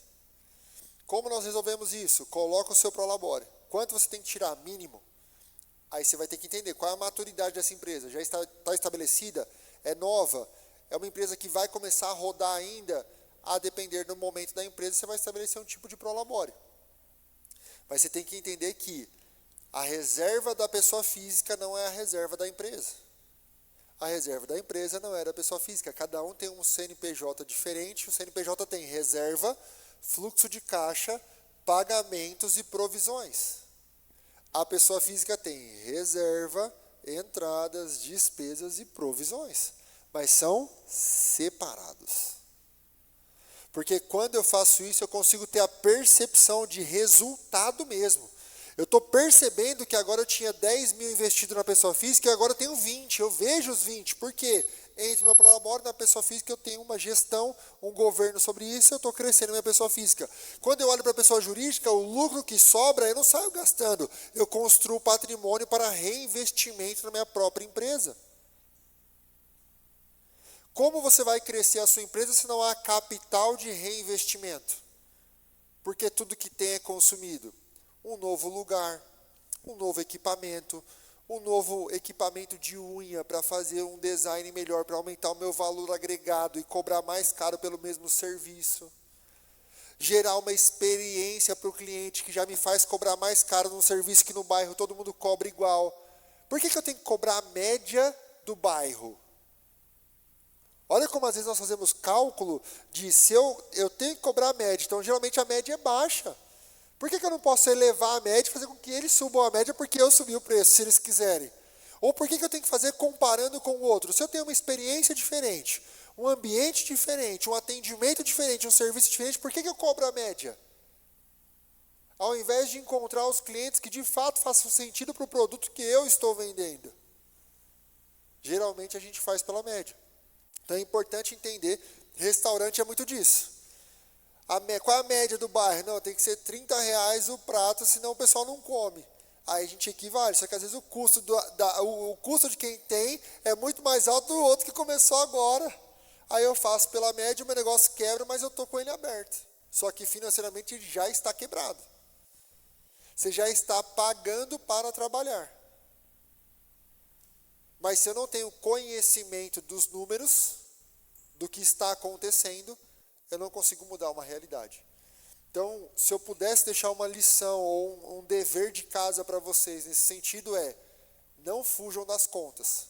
Como nós resolvemos isso? Coloca o seu prolabore. Quanto você tem que tirar? Mínimo. Aí você vai ter que entender qual é a maturidade dessa empresa. Já está estabelecida? É nova? É uma empresa que vai começar a rodar ainda? A depender do momento da empresa, você vai estabelecer um tipo de prolabore. Mas você tem que entender que a reserva da pessoa física não é a reserva da empresa. A reserva da empresa não é da pessoa física. Cada um tem um CNPJ diferente. O CNPJ tem reserva, fluxo de caixa, pagamentos e provisões. A pessoa física tem reserva, entradas, despesas e provisões. Mas são separados. Porque quando eu faço isso, eu consigo ter a percepção de resultado mesmo. Eu estou percebendo que agora eu tinha 10 mil investido na pessoa física e agora eu tenho 20. Eu vejo os 20. Por quê? Entre o meu prolabore e na pessoa física eu tenho uma gestão, um governo sobre isso, eu estou crescendo na minha pessoa física. Quando eu olho para a pessoa jurídica, o lucro que sobra, eu não saio gastando. Eu construo patrimônio para reinvestimento na minha própria empresa. Como você vai crescer a sua empresa se não há capital de reinvestimento? Porque tudo que tem é consumido. Um novo lugar, um novo equipamento de unha para fazer um design melhor, para aumentar o meu valor agregado e cobrar mais caro pelo mesmo serviço. Gerar uma experiência para o cliente que já me faz cobrar mais caro num serviço que no bairro todo mundo cobra igual. Por que eu tenho que cobrar a média do bairro? Olha como às vezes nós fazemos cálculo de se eu tenho que cobrar a média, então geralmente a média é baixa. Por que eu não posso elevar a média e fazer com que eles subam a média porque eu subi o preço, se eles quiserem? Ou por que eu tenho que fazer comparando com o outro? Se eu tenho uma experiência diferente, um ambiente diferente, um atendimento diferente, um serviço diferente, por que eu cobro a média? Ao invés de encontrar os clientes que de fato façam sentido para o produto que eu estou vendendo. Geralmente a gente faz pela média. Então é importante entender, restaurante é muito disso. Qual é a média do bairro? Não, tem que ser R$30 o prato, senão o pessoal não come. Aí a gente equivale, só que às vezes o custo de quem tem é muito mais alto do outro que começou agora. Aí eu faço pela média, o meu negócio quebra, mas eu estou com ele aberto. Só que financeiramente ele já está quebrado. Você já está pagando para trabalhar. Mas se eu não tenho conhecimento dos números, do que está acontecendo, eu não consigo mudar uma realidade. Então, se eu pudesse deixar uma lição ou um dever de casa para vocês nesse sentido não fujam das contas.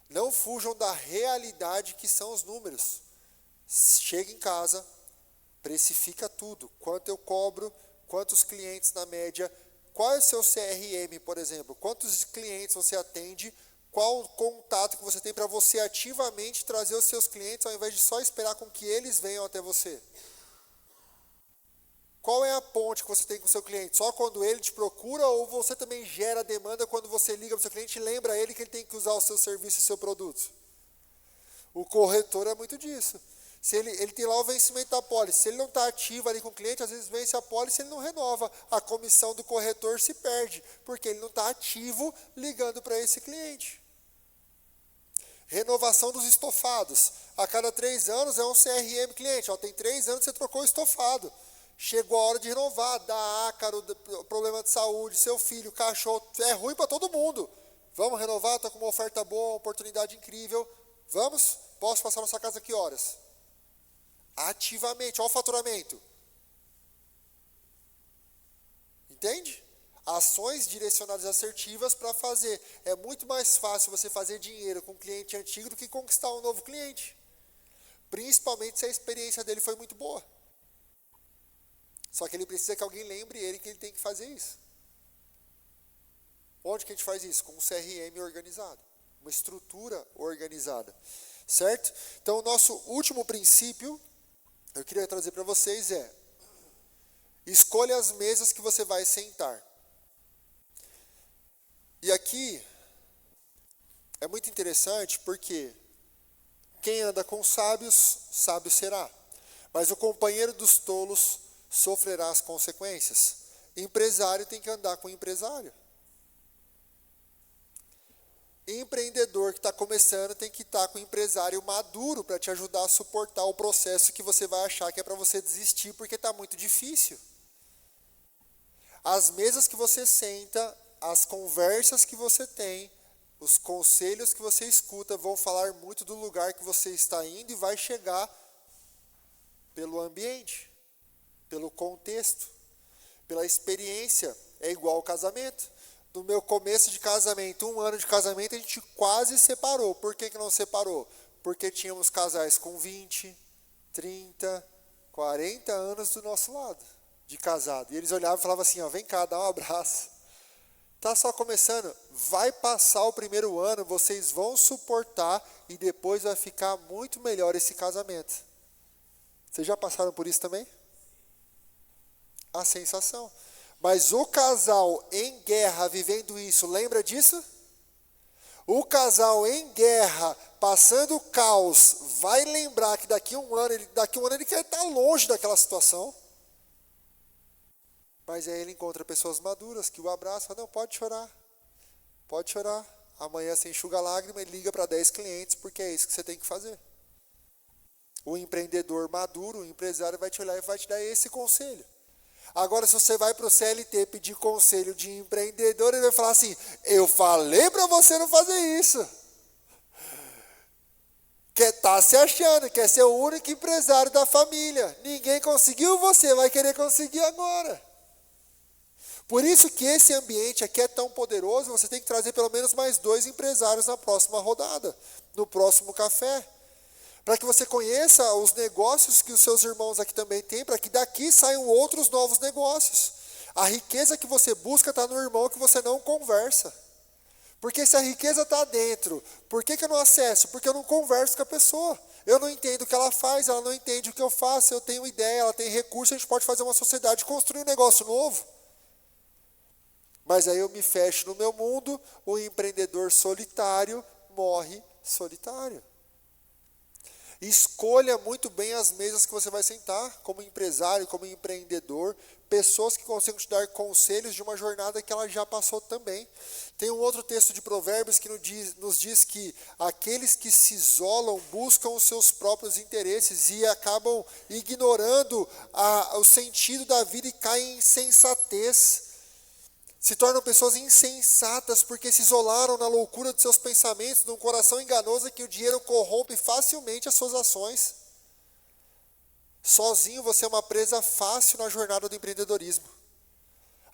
Não fujam da realidade que são os números. Chega em casa, precifica tudo. Quanto eu cobro, quantos clientes na média, qual é o seu CRM, por exemplo, quantos clientes você atende, qual o contato que você tem para você ativamente trazer os seus clientes, ao invés de só esperar com que eles venham até você. Qual é a ponte que você tem com o seu cliente? Só quando ele te procura ou você também gera demanda quando você liga para o seu cliente e lembra ele que ele tem que usar o seu serviço e o seu produto? O corretor é muito disso. Se ele tem lá o vencimento da pólice, se ele não está ativo ali com o cliente, às vezes vence a pólice e ele não renova. A comissão do corretor se perde, porque ele não está ativo ligando para esse cliente. Renovação dos estofados. A cada 3 anos é um CRM cliente. Tem 3 anos que você trocou o estofado. Chegou a hora de renovar, dá ácaro, problema de saúde, seu filho, cachorro, é ruim para todo mundo. Vamos renovar? Estou com uma oferta boa, uma oportunidade incrível. Vamos? Posso passar na sua casa que horas? Ativamente, olha o faturamento. Entende? Ações direcionadas assertivas para fazer. É muito mais fácil você fazer dinheiro com um cliente antigo do que conquistar um novo cliente. Principalmente se a experiência dele foi muito boa. Só que ele precisa que alguém lembre ele que ele tem que fazer isso. Onde que a gente faz isso? Com um CRM organizado. Uma estrutura organizada. Certo? Então, o nosso último princípio, eu queria trazer para vocês escolha as mesas que você vai sentar. E aqui, é muito interessante porque quem anda com sábios, sábio será. Mas o companheiro dos tolos sofrerá as consequências. Empresário tem que andar com empresário. Empreendedor que está começando tem que estar com um empresário maduro para te ajudar a suportar o processo que você vai achar que é para você desistir porque está muito difícil. As mesas que você senta as conversas que você tem, os conselhos que você escuta vão falar muito do lugar que você está indo e vai chegar pelo ambiente, pelo contexto, pela experiência. É igual ao casamento. No meu começo de casamento, 1 ano de casamento, a gente quase separou. Por que não separou? Porque tínhamos casais com 20, 30, 40 anos do nosso lado, de casado. E eles olhavam e falavam assim, ó, vem cá, dá um abraço. Está só começando, vai passar o primeiro ano, vocês vão suportar e depois vai ficar muito melhor esse casamento. Vocês já passaram por isso também? A sensação. Mas o casal em guerra vivendo isso, lembra disso? O casal em guerra, passando caos, vai lembrar que daqui a um ano ele quer estar longe daquela situação. Mas aí ele encontra pessoas maduras que o abraçam, fala, não, pode chorar. Amanhã você enxuga a lágrima e liga para 10 clientes, porque é isso que você tem que fazer. O empreendedor maduro, o empresário vai te olhar e vai te dar esse conselho. Agora, se você vai para o CLT pedir conselho de empreendedor, ele vai falar assim, eu falei para você não fazer isso. Tá se achando, quer ser o único empresário da família. Ninguém conseguiu, você vai querer conseguir agora. Por isso que esse ambiente aqui é tão poderoso, você tem que trazer pelo menos mais 2 empresários na próxima rodada, no próximo café. Para que você conheça os negócios que os seus irmãos aqui também têm, para que daqui saiam outros novos negócios. A riqueza que você busca está no irmão que você não conversa. Porque se a riqueza está dentro, por que eu não acesso? Porque eu não converso com a pessoa. Eu não entendo o que ela faz, ela não entende o que eu faço, eu tenho ideia, ela tem recurso, a gente pode fazer uma sociedade, construir um negócio novo. Mas aí eu me fecho no meu mundo, o empreendedor solitário morre solitário. Escolha muito bem as mesas que você vai sentar, como empresário, como empreendedor, pessoas que consigam te dar conselhos de uma jornada que ela já passou também. Tem um outro texto de Provérbios que nos diz que aqueles que se isolam buscam os seus próprios interesses e acabam ignorando o sentido da vida e caem em insensatez. Se tornam pessoas insensatas porque se isolaram na loucura de seus pensamentos, num coração enganoso que o dinheiro corrompe facilmente as suas ações. Sozinho você é uma presa fácil na jornada do empreendedorismo.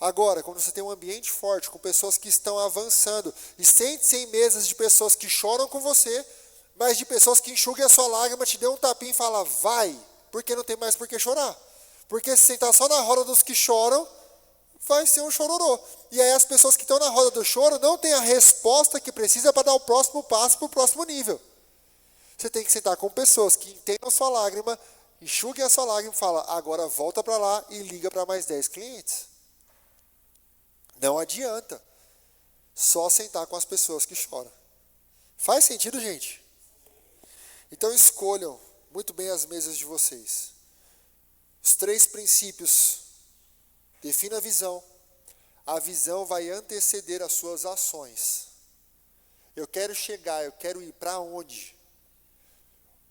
Agora, quando você tem um ambiente forte, com pessoas que estão avançando, e sente-se em mesas de pessoas que choram com você, mas de pessoas que enxuguem a sua lágrima, te dão um tapinha e falam, vai, porque não tem mais por que chorar. Porque se sentar só na roda dos que choram, vai ser um chororô. E aí as pessoas que estão na roda do choro não têm a resposta que precisa para dar o próximo passo para o próximo nível. Você tem que sentar com pessoas que entendam a sua lágrima, enxuguem a sua lágrima e fala, agora volta para lá e liga para mais 10 clientes. Não adianta só sentar com as pessoas que choram. Faz sentido, gente? Então escolham muito bem as mesas de vocês. Os 3 princípios. Defina a visão. A visão vai anteceder as suas ações. Eu quero chegar, eu quero ir para onde?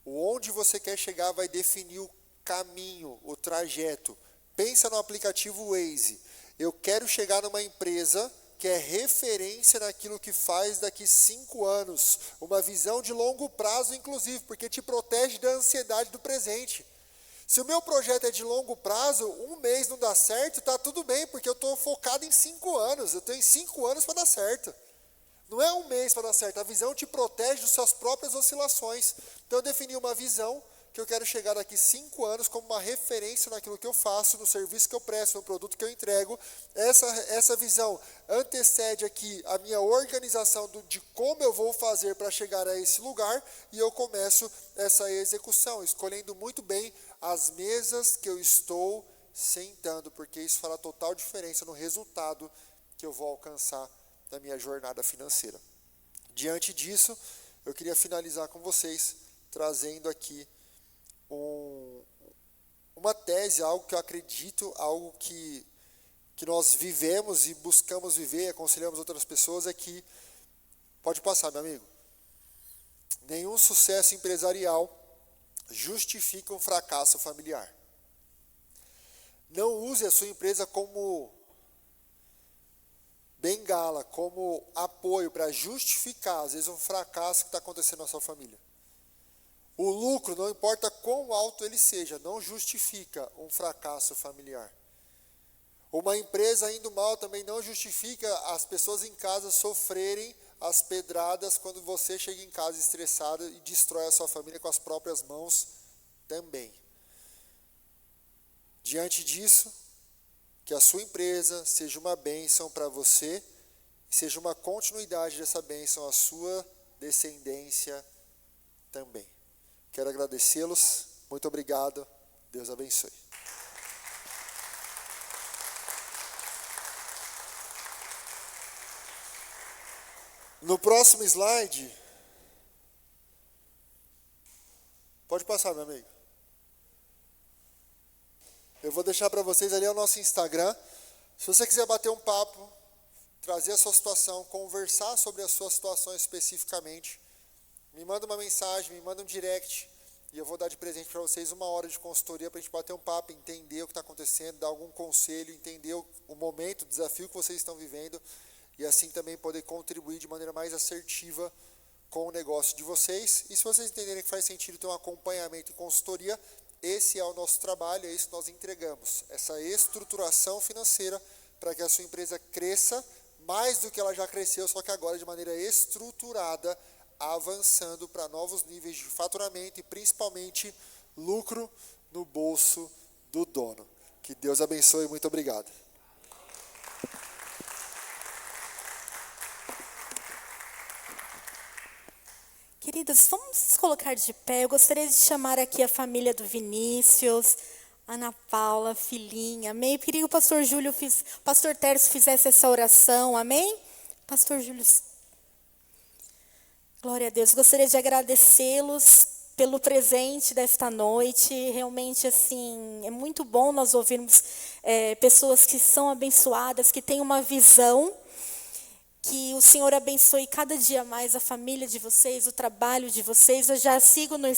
O onde você quer chegar vai definir o caminho, o trajeto. Pensa no aplicativo Waze. Eu quero chegar numa empresa que é referência naquilo que faz daqui 5 anos. Uma visão de longo prazo, inclusive, porque te protege da ansiedade do presente. Se o meu projeto é de longo prazo, 1 mês não dá certo, está tudo bem, porque eu estou focado em 5 anos. Eu tenho 5 anos para dar certo. Não é 1 mês para dar certo. A visão te protege das suas próprias oscilações. Então eu defini uma visão que eu quero chegar daqui 5 anos como uma referência naquilo que eu faço, no serviço que eu presto, no produto que eu entrego. Essa visão antecede aqui a minha organização de como eu vou fazer para chegar a esse lugar e eu começo essa execução, escolhendo muito bem as mesas que eu estou sentando, porque isso fará total diferença no resultado que eu vou alcançar na minha jornada financeira. Diante disso, eu queria finalizar com vocês, trazendo aqui uma tese, algo que eu acredito, algo que nós vivemos e buscamos viver, aconselhamos outras pessoas, é que, pode passar, meu amigo, nenhum sucesso empresarial justifica um fracasso familiar. Não use a sua empresa como bengala, como apoio para justificar, às vezes, um fracasso que está acontecendo na sua família. O lucro, não importa quão alto ele seja, não justifica um fracasso familiar. Uma empresa indo mal também não justifica as pessoas em casa sofrerem as pedradas quando você chega em casa estressado e destrói a sua família com as próprias mãos também. Diante disso, que a sua empresa seja uma bênção para você e seja uma continuidade dessa bênção à sua descendência também. Quero agradecê-los. Muito obrigado. Deus abençoe. No próximo slide, pode passar, meu amigo. Eu vou deixar para vocês ali o nosso Instagram. Se você quiser bater um papo, trazer a sua situação, conversar sobre a sua situação especificamente, me manda uma mensagem, me manda um direct, e eu vou dar de presente para vocês 1 hora de consultoria para a gente bater um papo, entender o que está acontecendo, dar algum conselho, entender o momento, o desafio que vocês estão vivendo, e assim também poder contribuir de maneira mais assertiva com o negócio de vocês. E se vocês entenderem que faz sentido ter um acompanhamento em consultoria, esse é o nosso trabalho, é isso que nós entregamos. Essa estruturação financeira para que a sua empresa cresça mais do que ela já cresceu, só que agora de maneira estruturada, avançando para novos níveis de faturamento e principalmente lucro no bolso do dono. Que Deus abençoe, muito obrigado. Queridos, vamos colocar de pé. Eu gostaria de chamar aqui a família do Vinícius, Ana Paula, filhinha, amém? Eu queria que o pastor Tércio fizesse essa oração, amém? Pastor Júlio. Glória a Deus. Gostaria de agradecê-los pelo presente desta noite. Realmente, assim, é muito bom nós ouvirmos pessoas que são abençoadas, que têm uma visão. Que o Senhor abençoe cada dia mais a família de vocês, o trabalho de vocês. Eu já sigo no